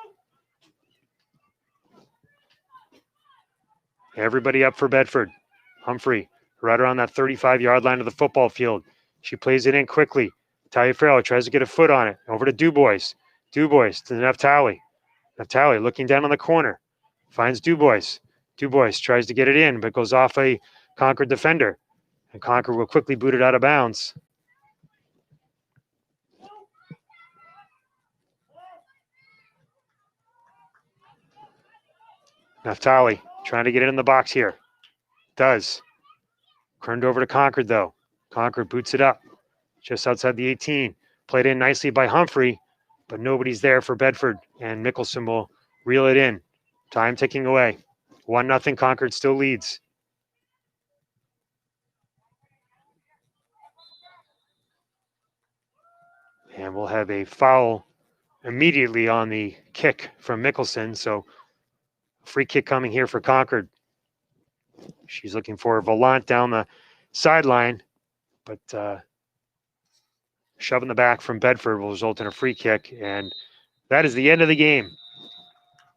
Everybody up for Bedford. Humphrey, right around that 35-yard line of the football field. She plays it in quickly. Taliaferro tries to get a foot on it. Over to Dubois. Dubois to Naftali. Naftali looking down on the corner. Finds Dubois. Dubois tries to get it in, but goes off a Concord defender. And Concord will quickly boot it out of bounds. Naftali trying to get it in the box here. Does. Turned over to Concord, though. Concord boots it up just outside the 18. Played in nicely by Humphrey, but nobody's there for Bedford, and Mickelson will reel it in. Time ticking away. 1-0, Concord still leads. And we'll have a foul immediately on the kick from Mickelson, so free kick coming here for Concord. She's looking for Volant down the sideline, but shove in the back from Bedford will result in a free kick, and that is the end of the game.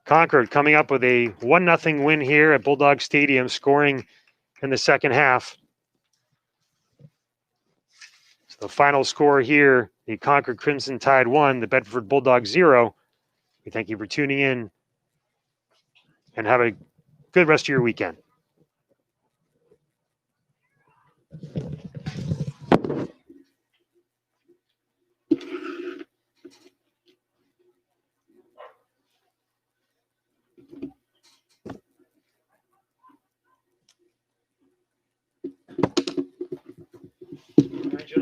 Concord coming up with a 1-0 win here at Bulldog Stadium, scoring in the second half. So the final score here, the Concord Crimson Tide 1, the Bedford Bulldogs 0. We thank you for tuning in, and have a good rest of your weekend.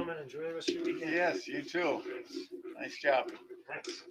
gentlemen. Enjoy the rest of your weekend.
Yes, you too. Nice job.
Thanks.